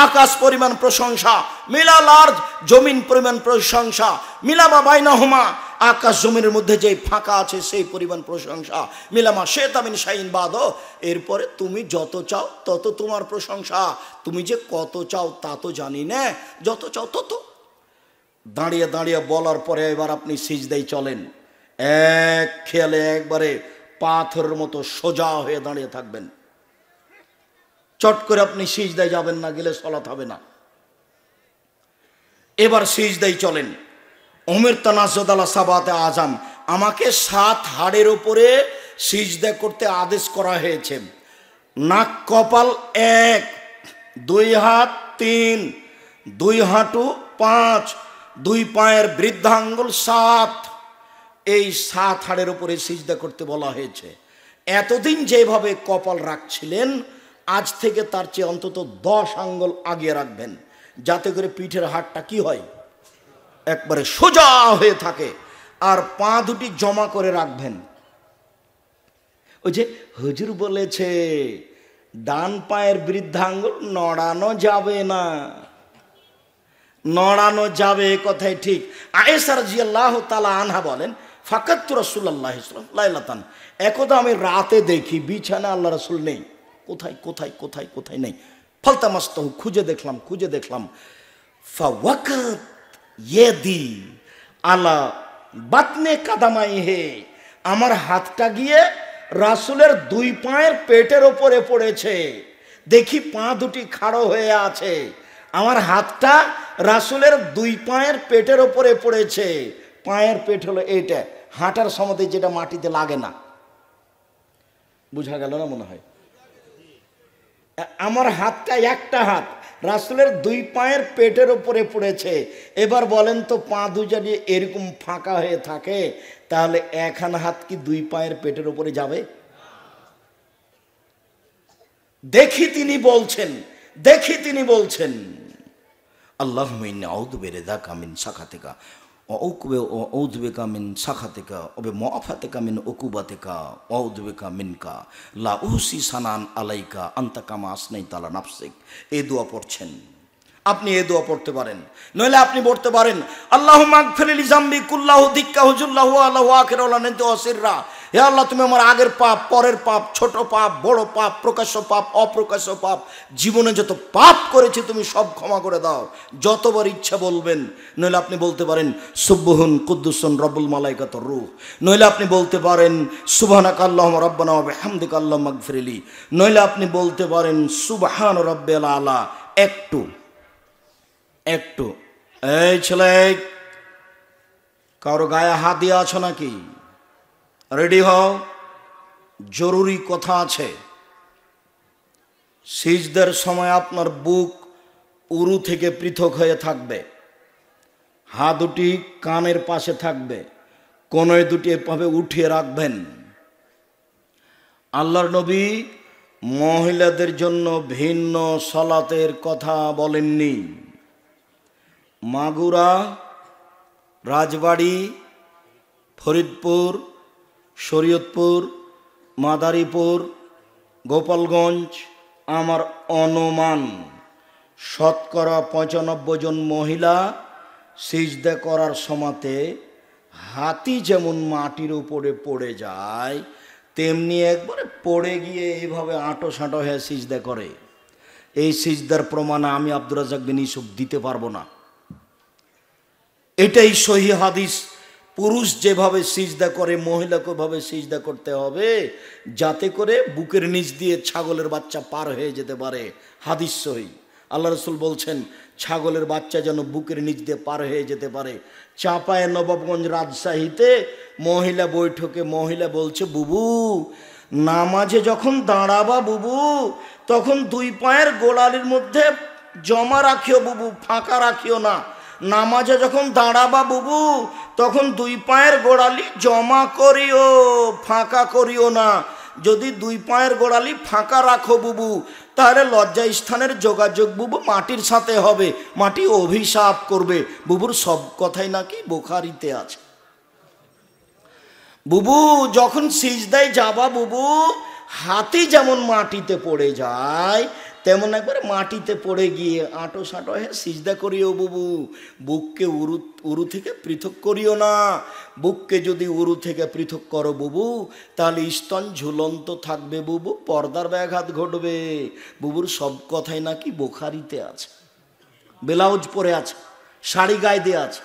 আকাশ পরিমাণ প্রশংসা, মিলা লার্জ জমিন পরিমাণ প্রশংসা, মিলামা বাইনাহুমা আকাশ জমিনের মধ্যে যে ফাঁকা আছে সেই পরিমাণ প্রশংসা, মিলামা শেতামিন শাইন বাদ। এরপরে তুমি যত চাও তত তোমার প্রশংসা, তুমি যে কত চাও তা তো জানি না, যত চাও তত। দাঁড়িয়ে দাঁড়িয়ে বলার পরে এবার আপনি সিজদায় চলেন, এক খেয়ালে একবারে পাথরের মতো সোজা হয়ে দাঁড়িয়ে থাকবেন। চট করে আপনি সিজদায় যাবেন না, গেলে সালাত হবে না। এবার সিজদায় চলেন। উমির তানাজ্জুদ আলা সাবাতে আজম, আমাকে 7 হাড়ের উপরে সিজদা করতে আদেশ করা হয়েছে। নাক কপাল 1, 2 হাত 3, 2 হাঁটু 5, 2 পায়ের বৃদ্ধাঙ্গুল 7, এই 7 হাড়ের উপরে সিজদা করতে বলা হয়েছে। এতদিন যেভাবে কপাল রাখছিলেন, আজ থেকে তার চেয়ে অন্তত 10 আঙ্গুল আগিয়ে রাখবেন, যাতে করে পিঠের হাড়টা কি হয়, একবারে সোজা হয়ে থাকে। আর পা দুটি জমা করে রাখবেন। ওই যে হুজুর বলেছে ডান পায়ের বৃদ্ধাঙ্গুল নড়ানো যাবে না, নড়ানো যাবে, কথাই ঠিক। আয়েশা রাদিয়াল্লাহু তাআলা আনহা বলেন, ফাকাতু রাসূলুল্লাহ সাল্লাল্লাহু আলাইহি ওয়াসাল্লাম, একদা আমি রাতে দেখি বিছানা আল্লাহ রাসূল নেই, কোথায় কোথায় কোথায় কোথায় নেই। ফালতামাসতাহু, খুঁজে দেখলাম। ফাওয়াকাত ইয়াদি আলা বাতনে কাদামাইহে, আমার হাতটা গিয়ে রাসূলের 2 পায়ের পেটের ওপরে পড়েছে। দেখি পা দুটি খাড়ো হয়ে আছে, আমার হাতটা রাসূলের 2 পায়ের পেটের ওপরে পড়েছে। পায়ের পেট হলো এইটা, হাঁটার সময় যেটা মাটিতে লাগে না, বুঝা গেল না মনে হয়? আমার হাতটা, একটা হাত রাসূলের 2 পায়ের পেটের উপরে পড়েছে। এবার বলেন তো, পা দুজানি এরকম ফাঁকা হয়ে থাকে, তাহলে একখানা হাত কি 2 পায়ের পেটের উপরে যাবে? দেখি তিনি বলছেন আল্লাহুম্মা ইন্নী আউযু বিরিদাকা মিন সাখাতিকা ওয়া আউযু বিকা মিন সাখাতিকা ওয়া বিমুআফাতিকা মিন উকুবাতিকা ওয়া আউযু বিকা মিনকা লা উহসি সানান আলাইকা আনতা কামা আসনাইতা আলা নাফসিক। এই দোয়া পড়ছেন, আপনি এই দোয়া পড়তে পারেন। নইলে আপনি পড়তে পারেন আল্লাহুম্মা আগফিরলি যামবি কুল্লাহু দিক্কা হুজুল্লাহু আলা ওয়া আখিরা ওয়া নানতু আসিররা। হে আল্লাহ, তুমি আমার আগের পাপ, পরের পাপ, ছোট পাপ, বড় পাপ, প্রকাশ্য পাপ, অপ্রকাশ্য পাপ, জীবনে যত পাপ করেছি তুমি সব ক্ষমা করে দাও। যতবার ইচ্ছা বলবেন। নইলে আপনি বলতে পারেন সুবহুন কুদ্দুসুন রব্বুল মালাইকাতুর রূহ। নইলে আপনি বলতে পারেন সুবহানাকা আল্লাহুম্মা রাব্বানা ওয়া বিহামদিকা আল্লাহুম্মা আগফিরলি। নইলে আপনি বলতে পারেন সুবহান রাব্বিল আলা। একটু এই ছেলে, কারো গায়ে হাত দিয়ে আছো নাকি? রেডি হও, জরুরি কথা আছে। সিজদার সময় আপনার বুক উরু থেকে পৃথক হয়ে থাকবে, হাত দুটি কানের পাশে থাকবে, কোণে দুটি এভাবে উঠিয়ে রাখবেন। আল্লাহর নবী মহিলাদের জন্য ভিন্ন সালাতের কথা বলেননি। মাগুরা, রাজবাড়ি, ফরিদপুর, শরীয়তপুর, মাদারীপুর, গোপালগঞ্জ, আমার অনুমান 95% জন মহিলা সিজদা করার সময়তে হাতি যেমন মাটির উপরে পড়ে যায়, তেমনি একবারে পড়ে গিয়ে এইভাবে আঁটো সাঁটো হয়ে সিজদা করে। এই সিজদার প্রমাণ আমি আব্দুর রাজ্জাক বিন ইউসুফ দিতে পারবো না। এটাই সহিহ হাদিস। পুরুষ যেভাবে সিজদা করে মহিলাকে ভাবে সিজদা করতে হবে, যাতে করে বুকের নিচ দিয়ে ছাগলের বাচ্চা পার হয়ে যেতে পারে। হাদিস সহিহ। আল্লাহ রাসূল বলছেন ছাগলের বাচ্চা যেন বুকের নিচ দিয়ে পার হয়ে যেতে পারে। চাঁপায় নবাবগঞ্জ রাজশাহীতে মহিলা বৈঠকে মহিলা বলছে, বুবু নামাজে যখন দাঁড়াবা বুবু, তখন 2 পায়ের গোড়ালির মধ্যে জমা রাখিও বুবু, ফাঁকা রাখিও না। নামাজে যখন দাঁড়াবা বুবু, তখন 2 পায়ের গোড়ালি জমা করিও, ফাঁকা করিও না। যদি দুই পায়ের গোড়ালি ফাঁকা রাখো বুবু, তাহলে লজ্জা স্থানের যোগাযোগ বুবু মাটির সাথে হবে, মাটি অভিশাপ করবে। বুবুর সব কথাই নাকি বুখারীতে আছে। বুবু যখন সিজদায় যাবা বুবু, হাতি যেমন মাটিতে পড়ে যায় তেমন একবার মাটিতে পড়ে গিয়ে আঁটো সাঁটো হয়ে সিজদা করিও বুবু। বুককে উরু থেকে পৃথক করিও না। বুককে যদি উরু থেকে পৃথক করো বুবু, তাহলে স্তন ঝুলন্ত থাকবে বুবু, পর্দার ব্যাঘাত ঘটবে। বুবুর সব কথাই নাকি বুখারীতে আছে। ব্লাউজ পরে আছে, শাড়ি গায়ে দিয়ে আছে,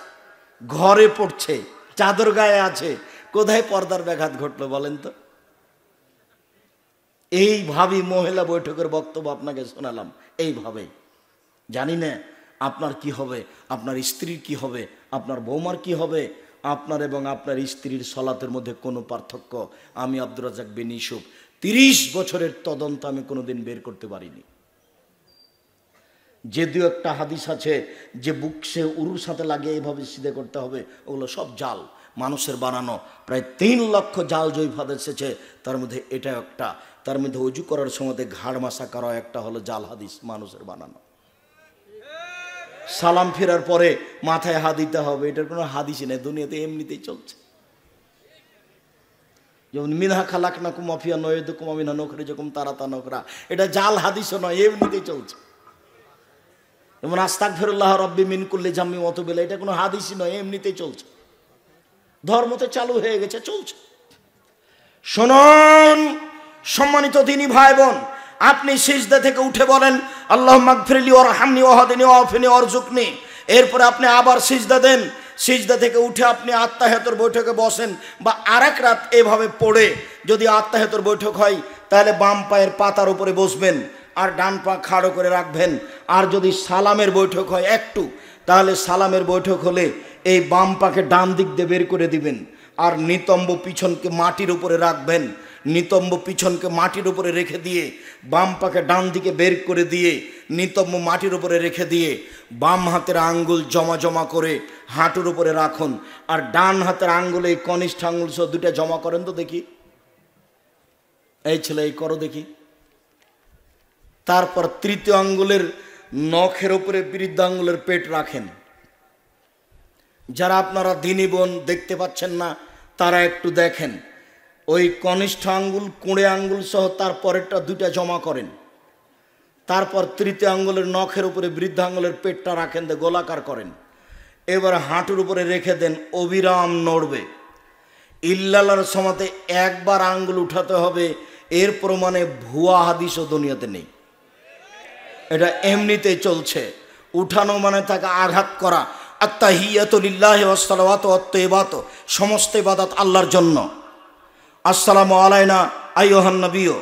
ঘরে পড়ছে, চাদর গায়ে আছে, কোথায় পর্দার ব্যাঘাত ঘটলো বলেন তো? এইভাবে মহিলা বৈঠকের বক্তব্য আপনাকে শোনালাম। এইভাবে জানি না আপনার কি হবে, আপনার স্ত্রীর কি হবে, আপনার বৌমার কি হবে। আপনার এবং আপনার স্ত্রীর সলাতের মধ্যে কোনো পার্থক্য আমি আব্দুর রাজ্জাক বিন ইউসুফ 30 বছরের তদন্ত আমি কোনোদিন বের করতে পারিনি। যে দু একটা হাদিস আছে যে বুক সে উরুর সাথে লাগিয়ে এইভাবে সিধে করতে হবে, ওগুলো সব জাল, মানুষের বানানো। প্রায় 3 লক্ষ জাল জৈফাদ এসেছে, তার মধ্যে এটা একটা। তার মধ্যে অজু করার সময় ঘাড় মাসা করা একটা হলো জাল হাদিস, মানুষের বানানো। সালাম ফেরার পরে মাথায় হাত দিতে হবে, এটার কোনো হাদিসই নেই, দুনিয়াতে এমনিতেই চলছে। যেমন মিনহা খালাকনাকুম ওয়া ফিহা নুঈদুকুম ওয়া মিনহা নুখরিজুকুম তারাতান উখরা, এটা জাল হাদিসও নয়, এমনিতেই চলছে। যেমন আস্তাগফিরুল্লাহ রাব্বি মিন কুল্লি জাম্মি ওয়া তুবু ইলাইহি, এটা কোনো হাদিসই নয়, এমনিতেই চলছে। ধর্মতে চালু হয়ে গেছে, চলছে। শুনুন সম্মানিত দ্বীনি ভাই বোন, আপনি সিজদা থেকে উঠে বলেন আল্লাহুম্মা গফিরলি ওয়ারহামনি ওয়াহদিনি ওয়াআফিনি ওয়ারযুকনি। এরপরে আপনি আবার সিজদা দেন। সিজদা থেকে উঠে আপনি আত্তাহিয়াতুর বৈঠকে বসেন, বা আরেক রাত এভাবে পড়ে যদি আত্তাহিয়াতুর বৈঠক হয় তাহলে বাম পায়ের পাতার উপরে বসবেন আর ডান পা খাড়ো করে রাখবেন। আর যদি সালামের বৈঠক হয় একটু, তাহলে সালামের বৈঠক হলে এই বাম পাকে ডান দিক দিয়ে বের করে দিবেন আর নিতম্ব পিছনকে মাটির উপরে রাখবেন। নিতম্ব পিছনকে মাটির উপরে রেখে দিয়ে বাম পাকে ডান দিকে বের করে দিয়ে নিতম্ব মাটির উপরে রেখে দিয়ে বাম হাতের আঙ্গুল জমা জমা করে হাঁটুর উপরে রাখুন, আর ডান হাতের আঙ্গুল এই কনিষ্ঠ আঙ্গুল সহ দুটা জমা করেন তো দেখি। এই ছেলে এই করো দেখি। তারপর তৃতীয় আঙ্গুলের নখের উপরে বৃদ্ধ আঙ্গুলের পেট রাখেন। যারা আপনারা দিনী বোন দেখতে পাচ্ছেন না তারা একটু দেখেন, ওই কনিষ্ঠ আঙ্গুল কুঁড়ে আঙ্গুল সহ তারপরেরটা দুটা জমা করেন। তারপর তৃতীয় আঙ্গুলের নখের উপরে বৃদ্ধ আঙ্গুলের পেটটা রাখেন, দে গোলাকার করেন। এবার হাঁটুর উপরে রেখে দেন, অবিরাম নড়বে। ইল্লাল্লাহর সমাতে একবার আঙ্গুল উঠাতে হবে, এর প্রমাণে ভুয়া হাদিসও দুনিয়াতে নেই, এটা এমনিতেই চলছে। উঠানো মানে তাকে আঘাত করা। আত্তাহিয়াতু লিল্লাহি ওয়াস সালাওয়াতু ওয়াত তাইয়্যিবাতু, সমস্ত ইবাদত আল্লাহর জন্য। আসসালামু আলাইনা আইয়ুহান নবিয়্যু,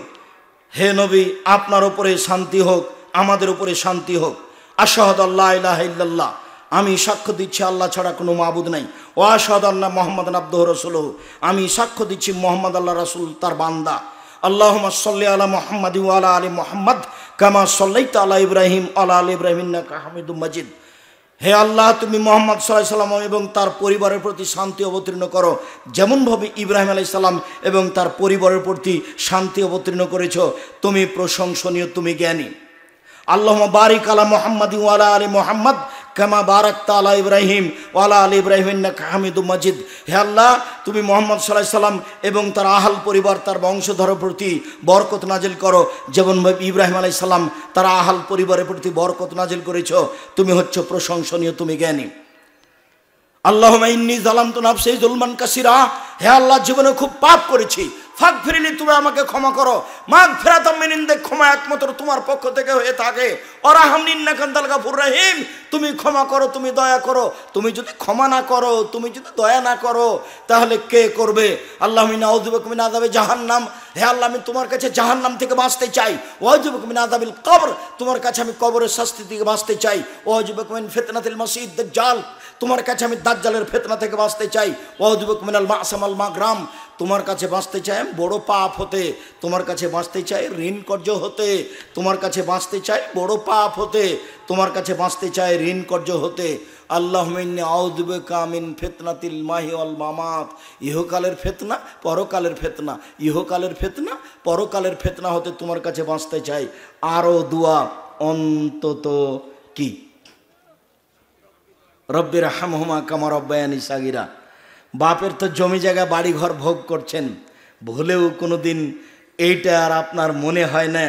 হে নবী আপনার উপরে শান্তি হোক, আমাদের উপরে শান্তি হোক। আশহাদু আল্লা ইলাহা ইল্লাল্লাহ, আমি সাক্ষ্য দিচ্ছি আল্লাহ ছাড়া কোনো মাবুদ নাই। ওয়া আশহাদু আন্না মুহাম্মাদান আবদুহু ওয়া রাসূলুহু, আমি সাক্ষ্য দিচ্ছি মুহাম্মদ আল্লাহ রাসূল তার বান্দা। আল্লাহুম্মা সাল্লি আলা মুহাম্মাদি ওয়া আলা আলি মুহাম্মাদ কামা সাল্লাইতা আলা ইব্রাহিম ওয়া আলা আলি ইব্রাহিম ইন্নাকা হামিদুম মাজিদ। হে আল্লাহ, তুমি মুহাম্মদ সাল্লাল্লাহু আলাইহি সাল্লাম এবং তার পরিবারের প্রতি শান্তি অবতীর্ণ করো, যেমনভাবে ইব্রাহিম আলাইহিস সালাম এবং তার পরিবারের প্রতি শান্তি অবতীর্ণ করেছ। তুমি প্রশংসনীয়, তুমি জ্ঞানী। আল্লাহুম্মা বারিক আলা মুহাম্মাদি ওয়া আলা আলি মুহাম্মাদ কামা বারাকতা আলা ইব্রাহিম ওয়া আলা আলি ইব্রাহিম ইন্নাকা হামিদুম মাজিদ। হে আল্লাহ, তুমি মুহাম্মদ সাল্লাল্লাহু আলাইহি সাল্লাম এবং তার আহল পরিবার, তার বংশধরের প্রতি বরকত নাজিল করো, যেমনভাবে ইব্রাহিম আলাইহিস সালাম তার আহল পরিবারের প্রতি বরকত নাজিল করেছো। তুমি হচ্ছ প্রশংসনীয়, তুমি জ্ঞানী। আল্লাহুম্মা ইন্নী যালামতু নাফসি যুলমান কাসীরা, হে আল্লাহ জীবনে খুব পাপ করেছি, ফাগফিরলি, তুমি আমাকে ক্ষমা করো। মাগফিরাতাম মিন ইনদিক, ক্ষমা একমাত্র তোমার পক্ষ থেকে হয়ে থাকে। ওয়ারহামনি ইন্নাকা আনতাল গাফুর রহিম, তুমি ক্ষমা করো, তুমি দয়া করো। তুমি যদি ক্ষমা না করো, তুমি যদি দয়া না করো, তাহলে কে করবে? আল্লাহুম্মা ইন্নী আউযু বিকা মিন আযাবি জাহান্নাম, হে আল্লাহ আমি তোমার কাছে জাহান্নাম থেকে বাঁচতে চাই। ওয়া আউযু বিকা মিন আযাবিল কবর, তোমার কাছে আমি কবরের শাস্তি থেকে বাঁচতে চাই। ওয়া আউযু বিকা মিন ফিতনাতিল মাসিহিদ দাজ্জাল, তোমার কাছে আমি দাজ্জালের ফিতনা থেকে বাঁচতে চাই। ওয়া আউযু বিকা মিনাল মা'সাম ওয়াল মাগরাম, তোমার কাছে বাঁচতে চাই বড় পাপ হতে, তোমার কাছে বাঁচতে চাই ঋণ কর্য হতে, তোমার কাছে বাঁচতে চাই বড় পাপ হতে, তোমার কাছে বাঁচতে চাই ঋণ কর্য হতে। আল্লাহুম্মা ইন্নী আউযু বিকা মিন ফিতনাতিল মাহি ওয়াল মামাত, ইহকালের ফিতনা পরকালের ফিতনা, ইহকালের ফিতনা পরকালের ফিতনা হতে তোমার কাছে বাঁচতে চাই। আরও দোয়া অন্তত কি, রব্বির হামহুমা কামা রব্বায়ানি সাগীরা। বাপের তো জমি জায়গা বাড়ি ঘর ভোগ করছেন, ভুলেও কোনো দিন এইটা আর আপনার মনে হয় না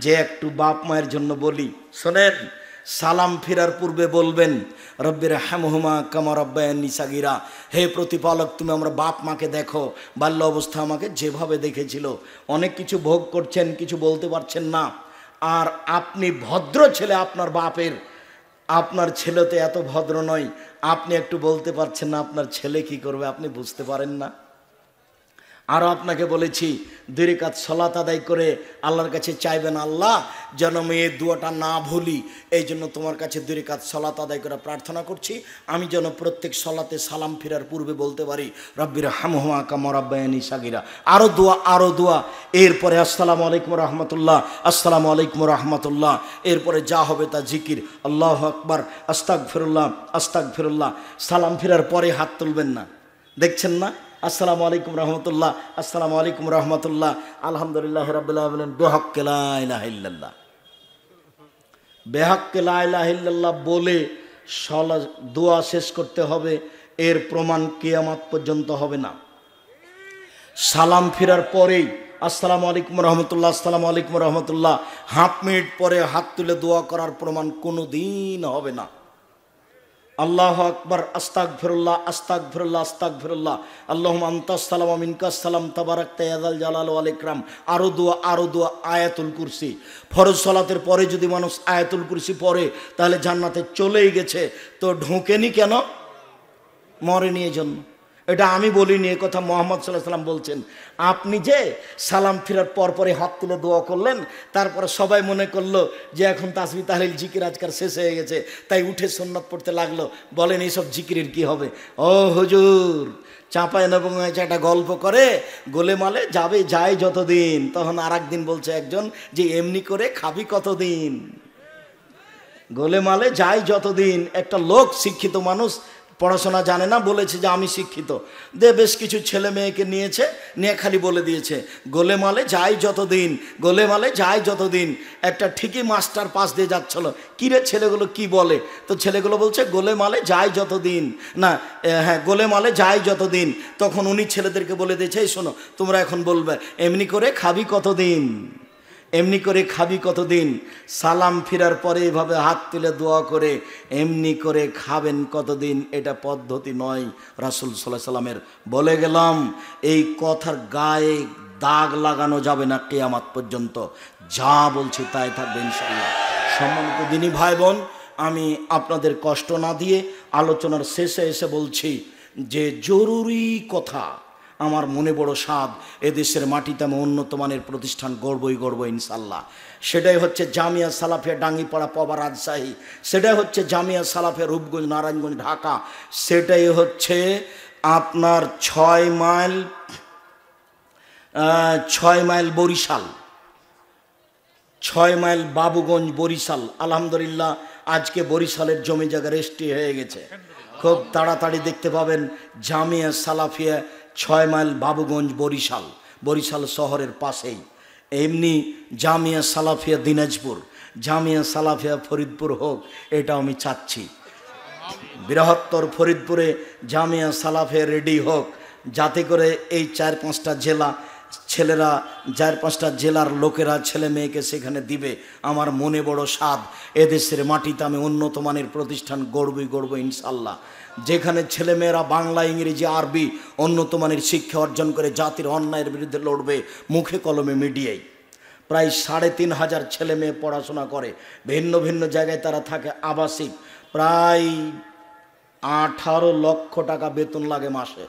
যে একটু বাপ মায়ের জন্য বলি। শোনেন, সালাম ফেরার পূর্বে বলবেন রব্বির হামহুমা কামা রব্বায়ানি সাগীরা, হে প্রতিপালক তুমি আমরা বাপ মাকে দেখো, বাল্য অবস্থা আমাকে যেভাবে দেখেছিল। অনেক কিছু ভোগ করছেন, কিছু বলতে পারছেন না। আর আপনি ভদ্র ছেলে আপনার বাপের, আপনার ছেলে তো এত ভদ্র নয়, আপনি একটু বলতে পারছেন না আপনার ছেলে কি করবে, আপনি বুঝতে পারেন না। আরও আপনাকে বলেছি 2 রাকাত সালাত আদায় করে আল্লাহর কাছে চাইবেন, আল্লাহ যেন আমি এই দোয়াটা না ভুলি, এই জন্য তোমার কাছে 2 রাকাত সালাত আদায় করে প্রার্থনা করছি, আমি যেন প্রত্যেক সালাতে সালাম ফেরার পূর্বে বলতে পারি রব্বির হামহুমা কামা রব্বায়ানি সাগীরা। আরও দোয়া, আরও দোয়া। এরপরে আসসালামু আলাইকুম রহমতুল্লাহ, আসসালামু আলাইকুম রহমতুল্লাহ। এরপরে যা হবে তা জিকির, আল্লাহু আকবার, আস্তাগফিরুল্লাহ, আস্তাগফিরুল্লাহ। সালাম ফেরার পরে হাত তুলবেন না, দেখছেন না? আসসালামু আলাইকুম রহমতুল্লাহ, আসসালামু আলাইকুম রহমতুল্লাহ, আলহামদুলিল্লাহ রাব্বিল আলামিন, বিহাক্কি লা ইলাহা ইল্লাল্লাহ, বিহাক্কি লা ইলাহা ইল্লাল্লাহ বলে দোয়া শেষ করতে হবে। এর প্রমাণ কিয়ামত পর্যন্ত হবে না। সালাম ফেরার পরেই আসসালামু আলাইকুম রহমতুল্লাহ, আসসালামু আলাইকুম রহমতুল্লাহ, হাফ মিনিট পরে হাত তুলে দোয়া করার প্রমাণ কোনো দিন হবে না। আল্লাহু আকবার, আস্তাগফিরুল্লাহ, আস্তাগফিরুল্লাহ, আস্তাগফিরুল্লাহ, আল্লাহুম্মা আনতাস সালাম ওয়া মিনকাস সালাম তাবারাকতা ইয়া যাল জালাল ওয়াল ইকরাম। আরও দোয়া, আরও দোয়া। আয়াতুল কুরসি, ফরজ সালাতের পরে যদি মানুষ আয়াতুল কুরসি পড়ে তাহলে জান্নাতে চলেই গেছে। তো ঢোকেনি কেন? মরেনি এজন্য। এটা আমি বলিনি, এ কথা মুহাম্মদ সাল্লাল্লাহু আলাইহি ওয়াসাল্লাম বলছেন। আপনি যে সালাম ফেরার পরে হাত তুলে দোয়া করলেন, তারপরে সবাই মনে করলো যে এখন তাসবিহ তাহলিল জিকির আজকাল শেষ হয়ে গেছে, তাই উঠে সুন্নাত পড়তে লাগলো। বলেন এইসব জিকিরের কি হবে? ও হুজুর, চাঁপায় নবগঞ্জে একটা গল্প করে, গোলেমালে যাবে যায় যতদিন, তখন আর একদিন বলছে একজন যে এমনি করে খাবি কতদিন। গোলেমালে যায় যতদিন, একটা লোক শিক্ষিত মানুষ, পড়াশোনা জানে না, বলেছে যে আমি শিক্ষিত, বেশ কিছু ছেলে মেয়েকে নিয়েছে, নিয়ে খালি বলে দিয়েছে গোলেমালে যায় যতদিন, গোলেমালে যায় যতদিন। একটা ঠিকই মাস্টার পাশ দিয়ে যাচ্ছিল, কিরে ছেলেগুলো কি বলে? তো ছেলেগুলো বলছে গোলেমালে যায় যতদিন, না হ্যাঁ গোলেমালে যায় যতদিন। তখন উনি ছেলেদেরকে বলে দিয়েছে, এই শোনো তোমরা এখন বলবে এমনি করে খাবি কতদিন, এমনি করে খাবি কতদিন। সালাম ফিরার পরে এভাবে হাত তুলে দোয়া করে এমনি করে খাবেন কতদিন, এটা পদ্ধতি নয় রাসূল সাল্লাল্লাহু আলাইহি সাল্লামের। বলে গেলাম, এই কথার গায়ে দাগ লাগানো যাবে না কিয়ামত পর্যন্ত, যা বলছি তাই থাকবে ইনশাআল্লাহ। সম্মানিত দিনী ভাই বোন, আমি আপনাদের কষ্ট না দিয়ে আলোচনার শেষে এসে বলছি যে জরুরি কথা, আমার মনে বড় স্বাদ এদেশের মাটিতে আমি উন্নত মানের প্রতিষ্ঠান গড়বই গড়ব ইনশাল্লাহ। সেটাই হচ্ছে জামিয়া সালাফিয়া ডাঙ্গিপাড়া পবা রাজশাহী, সেটাই হচ্ছে জামিয়া সালাফিয়া রূপগঞ্জ নারায়ণগঞ্জ ঢাকা, সেটাই হচ্ছে আপনার 6 মাইল বরিশাল, 6 মাইল বাবুগঞ্জ বরিশাল। আলহামদুলিল্লাহ আজকে বরিশালের জমি জায়গা রেস্টি হয়ে গেছে, খুব তাড়াতাড়ি দেখতে পাবেন জামিয়া সালাফিয়া 6 মাইল বাবুগঞ্জ বরিশাল, বরিশাল শহরের পাশেই। এমনি জামিয়া সালাফিয়া দিনাজপুর, জামিয়া সালাফিয়া ফরিদপুর হোক, এটা আমি চাচ্ছি। বৃহত্তর ফরিদপুরে জামিয়া সালাফিয়া রেডি হোক, যাতে করে এই 4-5টা জেলা ছেলেরা, 4-5টা জেলার লোকেরা ছেলে মেয়েকে সেখানে দিবে। আমার মনে বড় স্বাদ এদেশের মাটিতে আমি উন্নত মানের প্রতিষ্ঠান গড়বই গড়ব ইনশাল্লাহ, যেখানে ছেলেমেয়েরা বাংলা ইংরেজি আরবি উন্নত মানের শিক্ষা অর্জন করে জাতির অন্যায়ের বিরুদ্ধে লড়বে মুখে কলমে মিডিয়ায়। প্রায় 3,500 ছেলে মেয়ে পড়াশোনা করে, ভিন্ন ভিন্ন জায়গায় তারা থাকে আবাসিক। প্রায় 18 লক্ষ টাকা বেতন লাগে মাসে।